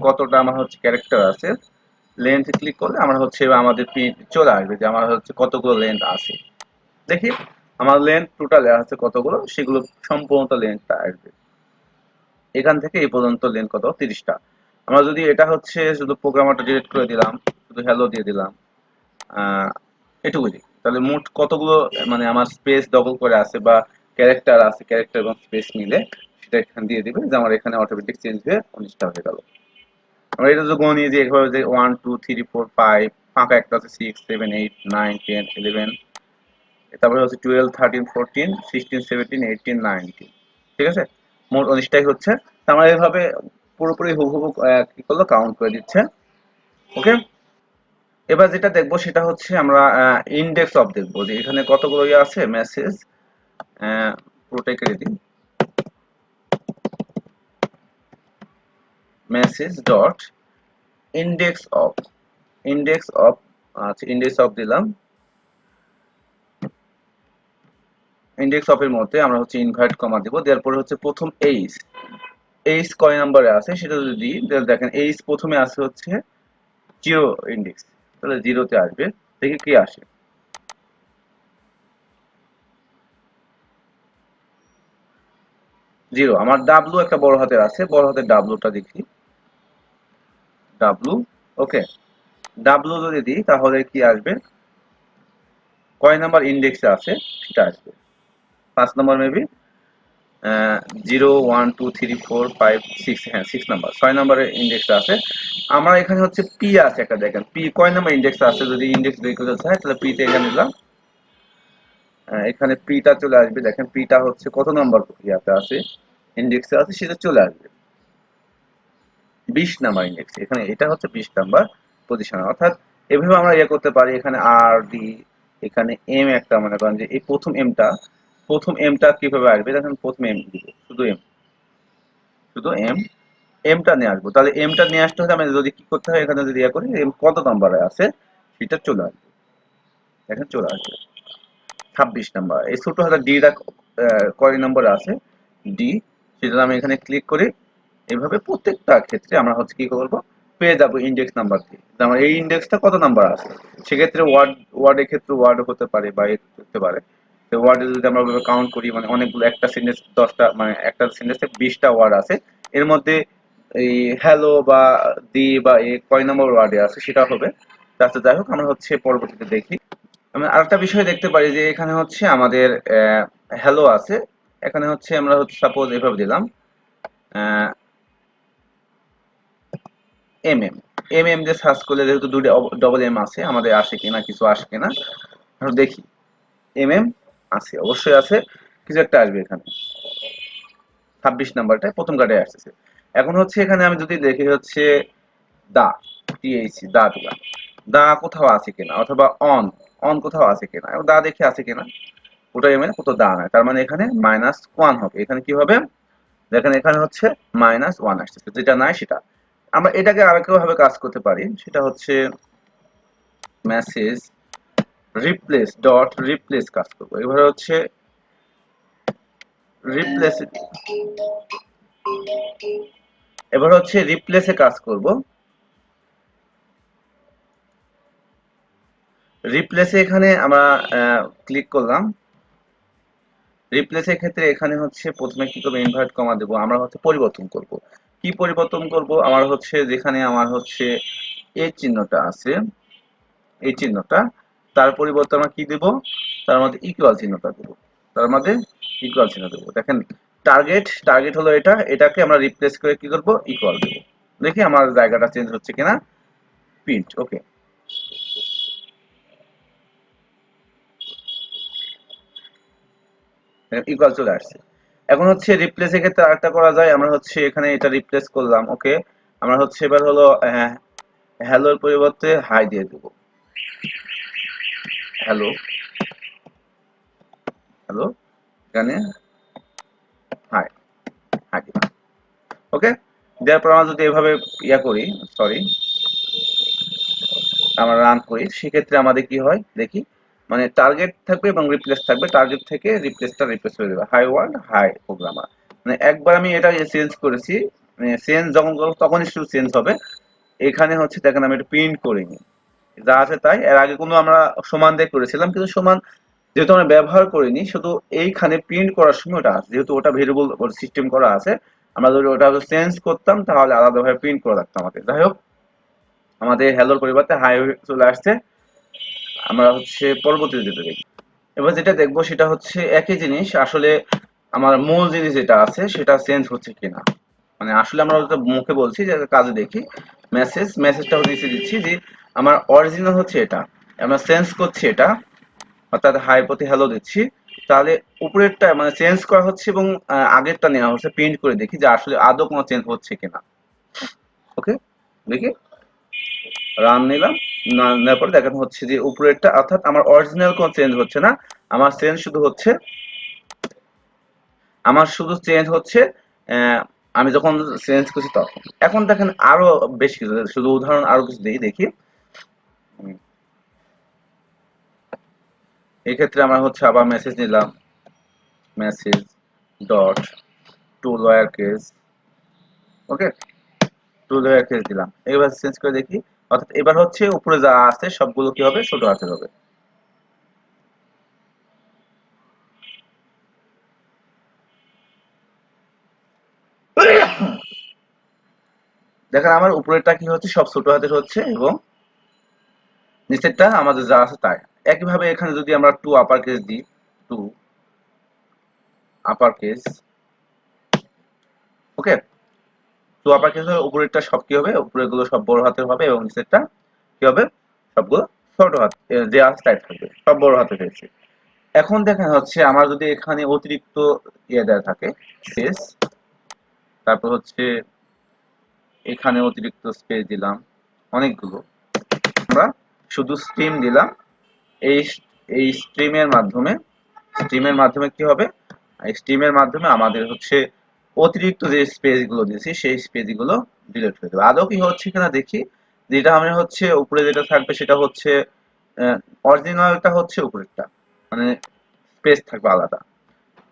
কতটা আমার হচ্ছে ক্যারেক্টার আছে। লেন্থ ক্লিক করলে আমরা হচ্ছে আমাদের প্রিন্ট চলে আসবে যে আমার হচ্ছে কতগুলো লেন্থ আছে। দেখি আমার লেন্থ টোটাল আছে কতগুলো, সেগুলো সম্পূর্ণ লেন্থটা আসবে। এখান থেকে এই পর্যন্ত লেন্থ কত, 30টা। আমরা যদি এটা হচ্ছে শুধু প্রোগ্রামারটা ডিলিট করে দিলাম, শুধু হ্যালো দিয়ে দিলাম, এটুকুই, তাহলে মোট কতগুলো মানে আমার স্পেস দখল করে আছে বা ক্যারেক্টার আছে, ক্যারেক্টার এবং স্পেস মিলে সেটা এখানে দিয়ে দিবে, যে আমার এখানে অটোমেটিক চেঞ্জ হয়ে 19টা হয়ে গেল। আমরা এটা যদি গণিয়ে যে এভাবে যে 1 2 3 4 5, ফাঁকা একটা আছে 6 7 8 9 10 11, তারপরে হচ্ছে 12 13 14 16 17 18 19, ঠিক আছে, মোট 19টাই হচ্ছে। আমরা এইভাবে পুরোপুরি হুবহু কি করলো, কাউন্ট করে দিচ্ছে। ওকে, এবার যেটা দেখবো সেটা হচ্ছে আমরা ইন্ডেক্স অফ দেখবো, যে এখানে কতগুলো ইয়ে আছে মেসেজ, পুরোটাই কেটে দিন, message dot index of, index of, আচ্ছা ইন্ডেক্স অফ দিলাম। ইন্ডেক্স অফ এর মধ্যে আমরা হচ্ছে ইনভার্ট কমা দিব, দেওয়ার পরে হচ্ছে প্রথম এইচ, এইচ কয় নম্বরে আছে সেটা যদি দিই, তাহলে দেখেন এইচ প্রথমে আছে হচ্ছে জিরো ইন্ডেক্স, তাহলে জিরোতে আসবে। দেখি কি আসে, 0 আমার ডাব্লু একটা বড় হাতের আছে, বড় হাতের ডাব্লুটা দেখি, ডাব্লু। ওকে, ডাব্লু যদি দিই তাহলে কি আসবে, কয় নাম্বার ইন্ডেক্সে আছে সেটা আসবে। 5 নাম্বার মেবি, 0 1 2 3 4 5 6, হ্যাঁ 6 নাম্বার, 6 নাম্বারের ইন্ডেক্স আছে। আমার এখানে হচ্ছে পি আছে একটা, দেখেন পি কয় নাম্বার ইন্ডেক্স আছে, যদি ইন্ডেক্স বের করতে চাই তাহলে পি তে এখানে দিলাম, এখানে পিটা চলে আসবে, দেখেন পিটা হচ্ছে কত নাম্বার ইয়াতে আছে, ইন্ডেক্সে আছে, সেটা চলে আসবে 20 নাম্বার ইন্ডেক্স, এখানে এটা হচ্ছে 20 নাম্বার পজিশন। অর্থাৎ এভাবে আমরা ইয়ে করতে পারি, এখানে আর ডি, এখানে এম একটা, মনে করেন যে এই প্রথম এমটা কিভাবে আসবে, দেখেন প্রথম এম দিব, শুধু এম, এমটা নিয়ে আসবো। তাহলে এমটা নিয়ে আসতে হলে আমি যদি কি করতে হয়, এখানে যদি ইয়ে করি এম কত নাম্বারে আছে সেটা চলে আসবে, দেখেন চলে আসবে 26 নাম্বার। এই ছোট হাতের ডিটা কয় নম্বরে আছে, ডি, সেটা আমি এখানে ক্লিক করি। এইভাবে প্রত্যেকটা ক্ষেত্রে আমরা হচ্ছে কি করবো, পেয়ে যাবো ইন্ডেক্স নাম্বার দিয়ে, আমার এই ইন্ডেক্সটা কত নাম্বার আছে। সেক্ষেত্রে ওয়ার্ডের ক্ষেত্রে ওয়ার্ড হতে পারে বা এ হতে পারে। তো ওয়ার্ডে যদি আমরা কাউন্ট করি, মানে অনেকগুলো, একটা সেন্টেন্স 10টা, মানে একটা সেন্টেন্সে 20টা ওয়ার্ড আছে, এর মধ্যে এই হ্যালো বা দি বা এ কয় নম্বর ওয়ার্ডে আছে সেটা হবে। তাতে যাই হোক, আমরা হচ্ছে পরবর্তীতে দেখি। আমরা আরেকটা বিষয় দেখতে পারি যে এখানে হচ্ছে আমাদের হ্যালো আছে, এখানে হচ্ছে আমরা হচ্ছে সাপোজ এভাবে দিলাম এম এম, এম এম দিয়ে সার্চ করলে যেহেতু দুটো ডবল এম আছে, আমাদের আসে কিনা, কিছু আসে কিনা আমরা দেখি। এম এম আছে, অবশ্যই আছে, কিছু একটা আসবে এখানে, 26 নাম্বারটা প্রথম কার্ডে আসতেছে। এখন হচ্ছে এখানে আমি যদি দেখি হচ্ছে দা, টিএইচি দা দিলাম, দা কোথাও আছে কিনা, অথবা অন, অন কোথাও আছে কিনা, এবং দা দেখে আছে কিনা, ওটা এম এর কোথাও দা নাই, তার মানে এখানে -1 হবে। এখানে কি হবে, দেখেন এখানে হচ্ছে -1 আসতেছে, যেটা নাই সেটা। আমরা এটাকে আরেকটা ভাবে কাজ করতে পারি, সেটা হচ্ছে মেসেজ রিপ্লেস ডট রিপ্লেস কাজ করবো। এবারে হচ্ছে রিপ্লেস, এবার হচ্ছে রিপ্লেসে কাজ করব। রিপ্লেসে এখানে আমরা ক্লিক করলাম। রিপ্লেসের ক্ষেত্রে এখানে হচ্ছে প্রথমে কি করব, ইনভার্ট কমা দেব, আমরা হচ্ছে পরিবর্তন করব। কি পরিবর্তন করব, আমার হচ্ছে যেখানে আমার হচ্ছে এই চিহ্নটা আছে, এই চিহ্নটা, তার পরিবর্তে আমরা কি দেব, তার মধ্যে ইকুয়াল চিহ্নটা দেব, তার মধ্যে ইকুয়াল চিহ্ন দেব। দেখেন টার্গেট হলো এটা, এটাকে আমরা রিপ্লেস করে কি করব, ইকুয়াল দেব। দেখি আমার জায়গাটা চেঞ্জ হচ্ছে কিনা, প্রিন্ট, ওকে, ইকুয়াল চলে আসছে। এখন হচ্ছে রিপ্লেসের ক্ষেত্রে আরেকটা করা যায়, আমরা হচ্ছে এখানে এটা রিপ্লেস করলাম, ওকে, আমরা হচ্ছে এবার হলো হ্যালোর পরিবর্তে হাই দিয়ে দেব, হ্যালো, হ্যালো, এখানে হাই, হাই দিলাম, ওকে। দেওয়ার পর আমরা যদি এভাবে ইয়া করি, সরি, আমরা রান করি, সেক্ষেত্রে আমাদের কি হয় দেখি, মানে টার্গেট থাকবে এবং রিপ্লেস থাকবে, টার্গেট থেকে রিপ্লেসটা রিপ্লেস হয়ে যাবে, হাই ওয়ার্ড হাই প্রোগ্রামার। মানে একবার আমি এটা চেঞ্জ করেছি, মানে চেঞ্জ যখন করব তখনই শুধু চেঞ্জ হবে। এখানে হচ্ছে দেখেন আমি এটা প্রিন্ট করিনি, যা আছে তাই। এর আগে কোনো আমরা সমান দিয়ে করেছিলাম, কিন্তু সমান যেহেতু আমরা ব্যবহার করিনি, শুধু এইখানে প্রিন্ট করার সময় ওটা আছে, যেহেতু ওটা ভেরিয়েবল সিস্টেম করা আছে, আমরা যদি ওটা চেঞ্জ করতাম তাহলে আলাদাভাবে প্রিন্ট করে রাখতাম আমাদের। যাই হোক, আমাদের হ্যালোর পরিবর্তে হাই চলে আসছে। আমরা হচ্ছে পরবর্তীতে যেটা দেখি, এবার যেটা দেখবো সেটা হচ্ছে একই জিনিস, আসলে আমার মূল জিনিস যেটা আছে সেটা চেঞ্জ হচ্ছে কিনা। মানে আসলে আমরা ওটা মুখে বলছি, যে কাজে দেখি মেসেজটা নিচে দিচ্ছি যে আমার অরিজিনাল হচ্ছে এটা, আমরা চেঞ্জ করছি এটা, অর্থাৎ হাই প্রতি হ্যালো দিচ্ছি। তাহলে উপরেরটা মানে চেঞ্জ করা হচ্ছে এবং আগেরটা নেওয়া হচ্ছে, প্রিন্ট করে দেখি যে আসলে আদৌ কোনো চেঞ্জ হচ্ছে কিনা। ওকে, দেখি, রান নিলাম, নেওয়ার পরে দেখানো হচ্ছে যে উপরেরটা, অর্থাৎ আমার অরিজিনাল কোনো চেঞ্জ হচ্ছে না, আমার চেঞ্জ শুধু হচ্ছে, আমার শুধু চেঞ্জ হচ্ছে আমি যখন চেঞ্জ করছি তখন। এখন দেখেন আরো বেশি কিছু, শুধু উদাহরণ আরো কিছু দিই দেখি। এই ক্ষেত্রে আমরা হচ্ছে আবার মেসেজ নিলাম, message dot to lower case, okay, to lower case দিলাম, এবার চেঞ্জ করে দেখি। অর্থাৎ এবার হচ্ছে উপরে যা আছে সবগুলো কি হবে, ছোট হাতের হবে। দেখেন আমার উপরেরটা কি হচ্ছে সব ছোট হাতের হচ্ছে এবং নিচেরটা আমাদের যা আছে তাই। একইভাবে এখানে যদি আমরা টু আপার কেস দিই, two upper case, okay, two upper case হলে উপরেরটা সব কি হবে, উপরের গুলো সব বড় হাতের হবে এবং নিচেরটা কি হবে, সবগুলো ছোট হাত, যে আছে তাই থাকবে, সব বড় হাতে হয়েছে। এখন দেখেন হচ্ছে আমার যদি এখানে অতিরিক্ত দেওয়া থাকে স্পেস, তারপর হচ্ছে এখানে অতিরিক্ত স্পেস দিলাম অনেকগুলো, আমরা শুধু স্ট্রিম দিলাম, এই এই স্ট্রিমের মাধ্যমে কি হবে, স্ট্রিমের মাধ্যমে আমাদের হচ্ছে অতিরিক্ত যে স্পেস গুলো দিয়েছি সেই স্পেস গুলো ডিলিট হয়ে যাবে। আদৌ কি হচ্ছে কিনা দেখি। যেটা আমি হচ্ছে উপরে যেটা থাকবে সেটা হচ্ছে অরিজিনালটা হচ্ছে উপরেরটা, মানে স্পেস থাকবে আলাদা,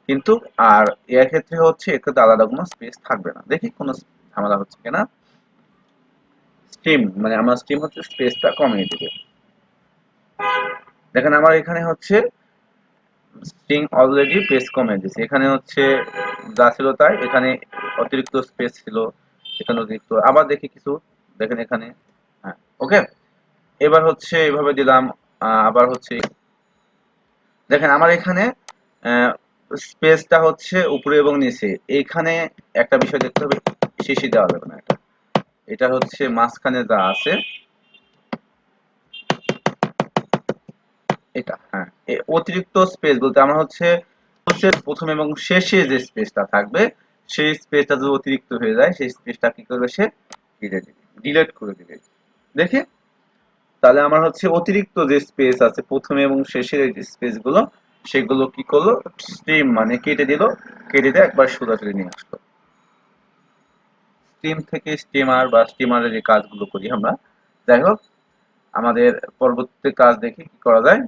কিন্তু আর এর ক্ষেত্রে হচ্ছে এক্ষেত্রে আলাদা কোনো স্পেস থাকবে না। দেখি কোনো ঝামেলা হচ্ছে কিনা। স্ট্রিম মানে আমার স্ট্রিম হচ্ছে স্পেসটা কমিয়ে দিবে। দেখেন আমার এখানে হচ্ছে স্ট্রিং অলরেডি পেজ কমিয়ে দিয়েছে, এখানে হচ্ছে যা ছিল তাই, এখানে অতিরিক্ত স্পেস ছিল, এখানে অতিরিক্ত, আবার দেখি কিছু, দেখেন এখানে, হ্যাঁ, ওকে। এবার হচ্ছে এভাবে দিলাম, আবার হচ্ছে দেখেন আমার এখানে স্পেসটা হচ্ছে উপরে এবং নিচে, এইখানে একটা বিষয় দেখতে হবে, শেষে দেওয়া যাবে না, এটা এটা হচ্ছে মাঝখানে যা আছে এটা, হ্যাঁ, অতিরিক্ত স্পেস বলতে আমরা হচ্ছে প্রথম এবং শেষে যে স্পেসটা থাকবে সেই স্পেসটা যদি অতিরিক্ত হয়ে যায় সেই স্পেসটা কি করবে, সে ডিলিট করে দিবে। দেখি, তাহলে আমার হচ্ছে অতিরিক্ত যে স্পেস আছে প্রথমে এবং শেষের যে স্পেস গুলো সেগুলো কি করলো, স্ট্রিম মানে কেটে দিল, কেটে দিয়ে একবার সোজাসুজি নিয়ে আসলো। স্ট্রিম থেকে স্টিমার বা স্টিমারের যে কাজগুলো করি আমরা, যাই হোক, আমাদের পরবর্তী কাজ দেখি কি করা যায়।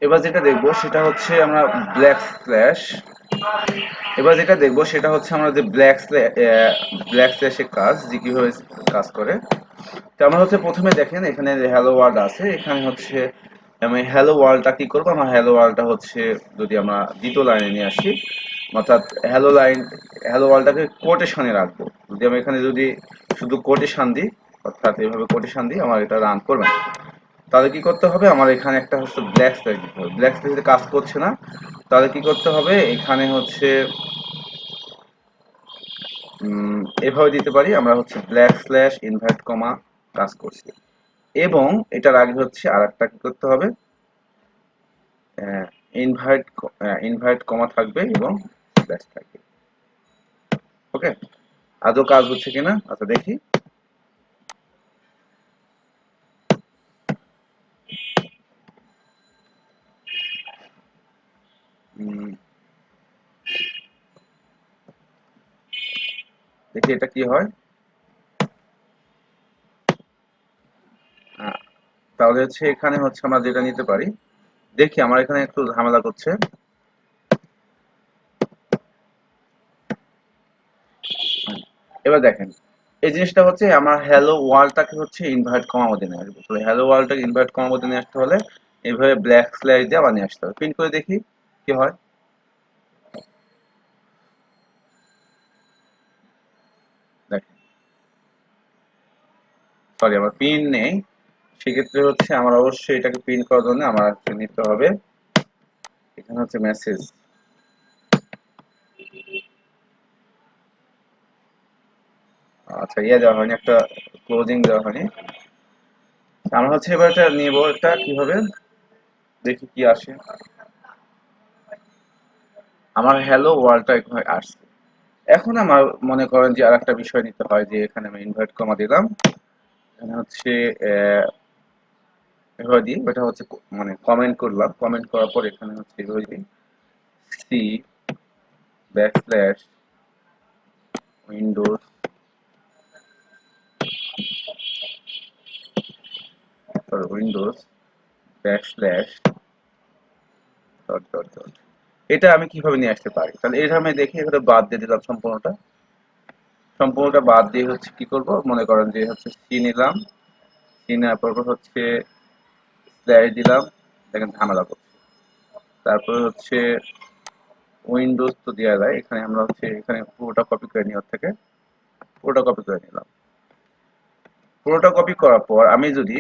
এবার যেটা দেখবো সেটা হচ্ছে আমরা ব্ল্যাক স্ল্যাশ, এবার যেটা দেখবো সেটা হচ্ছে আমরা যে ব্ল্যাক স্ল্যাশের কাজ যে কিভাবে কাজ করে। তো আমরা হচ্ছে প্রথমে দেখেন এখানে যে হ্যালো ওয়ার্ল্ড আছে, এখানে হচ্ছে আমি হ্যালো ওয়ার্ল্ডটা কি করবো, আমার হ্যালো ওয়ার্ল্ডটা হচ্ছে যদি আমরা দ্বিতীয় লাইনে নিয়ে আসি, অর্থাৎ হ্যালো ওয়ার্ল্ডটাকে কোটেশনে রাখবো। যদি আমি এখানে যদি শুধু কোটেশন দিই, অর্থাৎ এইভাবে কোটেশন দিই, আমার এটা রান করবে না। তাহলে কি করতে হবে, আমার এখানে একটা হচ্ছে ব্ল্যাক স্ল্যাশ দিতে হবে, ব্ল্যাক স্ল্যাশ কাজ করছে না, তাহলে কি করতে হবে, এখানে হচ্ছে এভাবে দিতে পারি, আমরা হচ্ছে ব্ল্যাক স্ল্যাশ ইনভার্ট কমা কাজ করছি, এবং এটার আগে হচ্ছে আর একটা কি করতে হবে, ইনভার্ট ইনভার্ট কমা থাকবে এবং স্ল্যাশ থাকবে, ওকে। আদৌ কাজ হচ্ছে কিনা আচ্ছা দেখি। দেখি এটা কি হয়। তাহলে হচ্ছে এখানে হচ্ছে আমরা যেটা নিতে পারি, দেখি আমার এখানে একটু ঝামেলা করছে। এবার দেখেন এই জিনিসটা হচ্ছে আমার হ্যালো ওয়ার্ল্ডটাকে হচ্ছে ইনভার্ট কমা মধ্যে নিয়ে আসবো, তাহলে হ্যালো ওয়ার্ল্ডটাকে ইনভার্ট কমা মধ্যে নিয়ে আসতে হলে এইভাবে ব্ল্যাক স্ল্যাশ দিয়ে আবার নিয়ে আসতে হবে। প্রিন্ট করে দেখি কি হয়। দেখেন, সরি আমার পিন নেই, সেক্ষেত্রে হচ্ছে আমার অবশ্যই এটাকে প্রিন্ট করার জন্য আমার নিতে হবে, এখানে হচ্ছে মেসেজ, আচ্ছা ইয়ে দেওয়া হয়নি, একটা ক্লোজিং দেওয়া হয়নি। আমরা হচ্ছে এবার এটা নিব, এটা কিভাবে দেখি কি আসে। আমার হ্যালো ওয়ার্ল্ডটা এখানে আসছে। এখন আমার মনে করেন যে আরেকটা বিষয় নিতে হয়, যে এখানে আমি ইনভার্ট কমা দিলাম, এখানে হচ্ছে এভাবে দিই, এটা হচ্ছে মানে কমেন্ট করলাম, কমেন্ট করার পর এখানে হচ্ছে এভাবে দিই, C backslash Windows, sorry Windows backslash dot dot dot. এটা আমি কিভাবে নিয়ে আসতে পারি, তাহলে এটা আমি দেখি, এখানে বাদ দিয়ে দিলাম সম্পূর্ণটা, সম্পূর্ণটা বাদ দিয়ে হচ্ছে কি করব, মনে করেন যে হচ্ছে সি নিলাম, সি নেওয়ার পর হচ্ছে স্ল্যাশ দিলাম, দেখেন ঝামেলা করছে। তারপরে হচ্ছে উইন্ডোজ তো দেওয়া যায়, এখানে আমরা হচ্ছে এখানে পুরোটা কপি করে নিই ওর থেকে, পুরোটা কপি করে নিলাম। পুরোটা কপি করার পর আমি যদি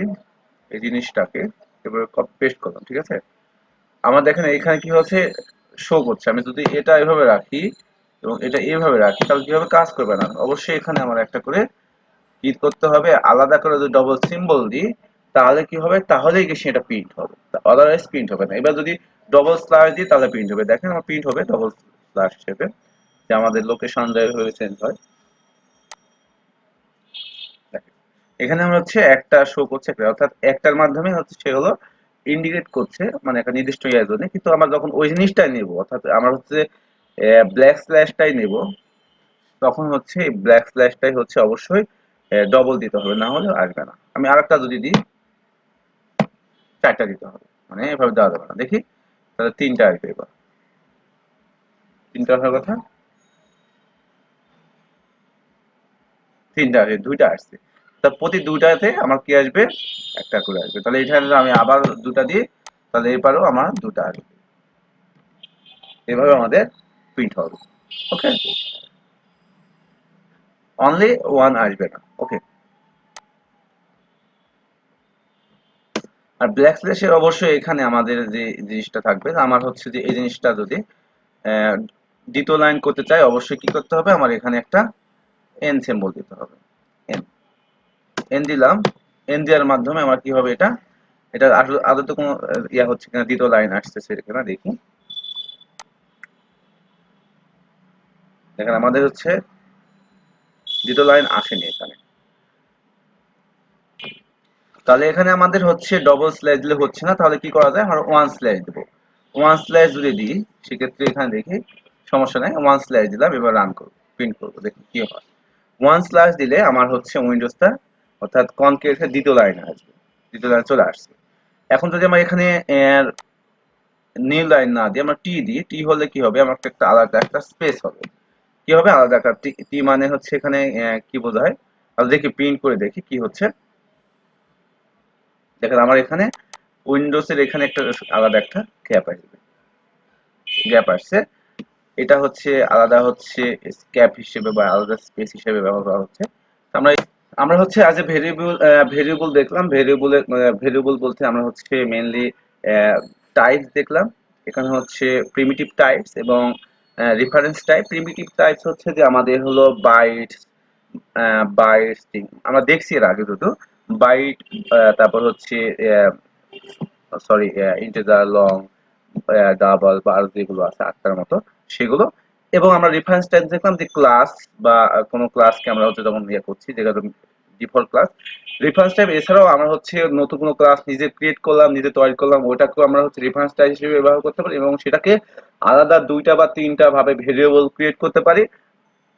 এই জিনিসটাকে এবার কপি পেস্ট করলাম, ঠিক আছে? আমার দেখেন এখানে কি হচ্ছে, শো করছে। আমি যদি এটা এভাবে রাখি এবং এটা এভাবে রাখি তাহলে কিভাবে কাজ করবে না। অবশ্যই এখানে আমার একটা করে কি করতে হবে, আলাদা করে যদি ডবল সিম্বল দিই তাহলে কি হবে, তাহলেই কি সেটা প্রিন্ট হবে, আদারওয়াইজ প্রিন্ট হবে না। এবার যদি ডবল স্ল্যাশ দিই তাহলে প্রিন্ট হবে। দেখেন আমার প্রিন্ট হবে ডবল স্ল্যাশ হিসেবে, যে আমাদের লোকেশন হয়ে চেঞ্জ হয়। দেখেন এখানে আমরা হচ্ছে একটা শো করছে, অর্থাৎ একটার মাধ্যমে হচ্ছে সে হলো ইন্ডিকেট করছে মানে একটা নির্দিষ্ট ইয়ার জন্য। কিন্তু আমরা যখন ওই জিনিসটাই নেব, অর্থাৎ আমরা হচ্ছে ব্ল্যাক স্ল্যাশটাই নেব, তখন হচ্ছে এই ব্ল্যাক স্ল্যাশটাই হচ্ছে অবশ্যই ডবল দিতে হবে, না হলে আসবে না। আমি আরেকটা যদি দিই, চারটা দিতে হবে, মানে এভাবে দেওয়া যাবে না। দেখি তাহলে তিনটা আসবে। এবার তিনটা আসার কথা, তিনটা আসে, দুইটা আসছে। তা প্রতি দুইটাতে আমার কি আসবে, একটা করে আসবে। তাহলে এখানে যদি আমি আবার দুটা দিই তাহলে এবারও আমার দুটা আসবে। এভাবে আমাদের প্রিন্ট হবে। ওকে, অনলি ওয়ান আসবে না। ওকে, আর ব্ল্যাক স্ল্যাশের অবশ্যই এখানে আমাদের যে জিনিসটা থাকবে, আমার হচ্ছে যে এই জিনিসটা যদি আহ, দ্বিতীয় লাইন করতে চাই অবশ্যই কি করতে হবে, আমার এখানে একটা এন সিম্বল দিতে হবে। এন, এন দিলাম। এন দেওয়ার মাধ্যমে আমার কি হবে, এটা এটা আদতে কোনো ইয়া হচ্ছে কিনা, দ্বিতীয় লাইন আসতেছে কিনা দেখি। দেখেন আমাদের হচ্ছে দ্বিতীয় লাইন আসেনি এখানে। তাহলে এখানে আমাদের হচ্ছে ডবল স্ল্যাশ দিলে হচ্ছে না, তাহলে কি করা যায়, আমরা ওয়ান স্ল্যাশ দেবো। ওয়ান স্ল্যাশ যদি দিই সেক্ষেত্রে এখানে দেখি সমস্যা নাই, ওয়ান স্ল্যাশ দিলাম। এবার রান করবো, প্রিন্ট করবো, দেখি কি হয়। ওয়ান স্ল্যাশ দিলে আমার হচ্ছে উইন্ডোজটা অর্থাৎ কনকের দ্বিতীয় লাইনে আসবে, দ্বিতীয় লাইন চলে আসছে। এখন যদি আমরা এখানে নিউ লাইন না দিয়ে আমরা টি দিই, টি হলে কি হবে, আমার একটা আলাদা একটা স্পেস হবে। কি হবে, আলাদা একটা টি, টি মানে হচ্ছে এখানে কি বোঝায়, আর দেখি প্রিন্ট করে দেখি কি হচ্ছে। দেখেন আমার এখানে উইন্ডোজের এখানে একটা আলাদা একটা গ্যাপ আসবে, গ্যাপ আসছে। এটা হচ্ছে আলাদা হচ্ছে স্ক্যাপ হিসেবে বা আলাদা স্পেস হিসেবে ব্যবহার করা হচ্ছে। আমরা আমরা হচ্ছে আজ এ ভেরিয়েবল ভেরিয়েবল দেখলাম। ভেরিয়েবলের ভেরিয়েবল বলতে আমরা হচ্ছে মেইনলি টাইপস দেখলাম। এখানে হচ্ছে প্রিমিটিভ টাইপস এবং রেফারেন্স টাইপ। প্রিমিটিভ টাইপস হচ্ছে যে আমাদের হলো বাইট, বাইট স্ট্রিং আমরা দেখছি এর আগে দুটো, বাইট, তারপর হচ্ছে সরি ইন্টিজার, লং, ডাবল বা আরো যেগুলো আছে আটটার মতো সেগুলো। এবং আমরা রেফারেন্স টাইপ দেখলাম যে ক্লাস বা কোনো ক্লাসকে আমরা হচ্ছে যখন ইয়ে করছি, যেটা ডিফল্ট ক্লাস রেফারেন্স টাইপ। এছাড়াও আমরা হচ্ছে নতুন কোনো ক্লাস নিজে ক্রিয়েট করলাম, নিজে তৈরি করলাম, ওটাকেও আমরা হচ্ছে রেফারেন্স টাইপ হিসেবে ব্যবহার করতে পারি এবং সেটাকে আলাদা দুইটা বা তিনটা ভাবে ভেরিয়েবল ক্রিয়েট করতে পারি।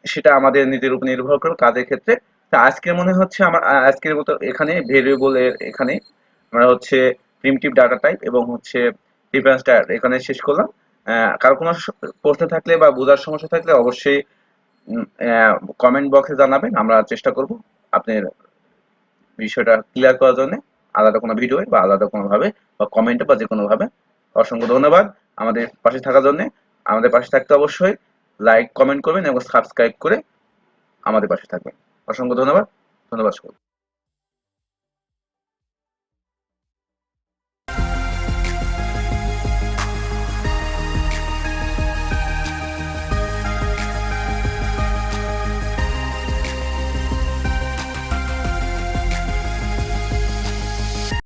সেটা আমাদের নিজের উপর নির্ভর করে কাজের ক্ষেত্রে। তা আজকে মনে হচ্ছে আমার আজকের মতো এখানে ভেরিয়েবলের এখানে আমরা হচ্ছে প্রিমিটিভ ডাটা টাইপ এবং হচ্ছে রেফারেন্স টাইপ এখানে শেষ করলাম। কারো কোনো প্রশ্ন থাকলে বা বোঝার সমস্যা থাকলে অবশ্যই কমেন্ট বক্সে জানাবেন, আমরা চেষ্টা করব আপনার বিষয়টা ক্লিয়ার করার জন্য, আলাদা কোনো ভিডিও বা আলাদা কোনোভাবে বা কমেন্টে বা যে কোনোভাবে। অসংখ্য ধন্যবাদ আমাদের পাশে থাকার জন্য। আমাদের পাশে থাকতে অবশ্যই লাইক কমেন্ট করবেন এবং সাবস্ক্রাইব করে আমাদের পাশে থাকবেন। অসংখ্য ধন্যবাদ। ধন্যবাদ সকলকে।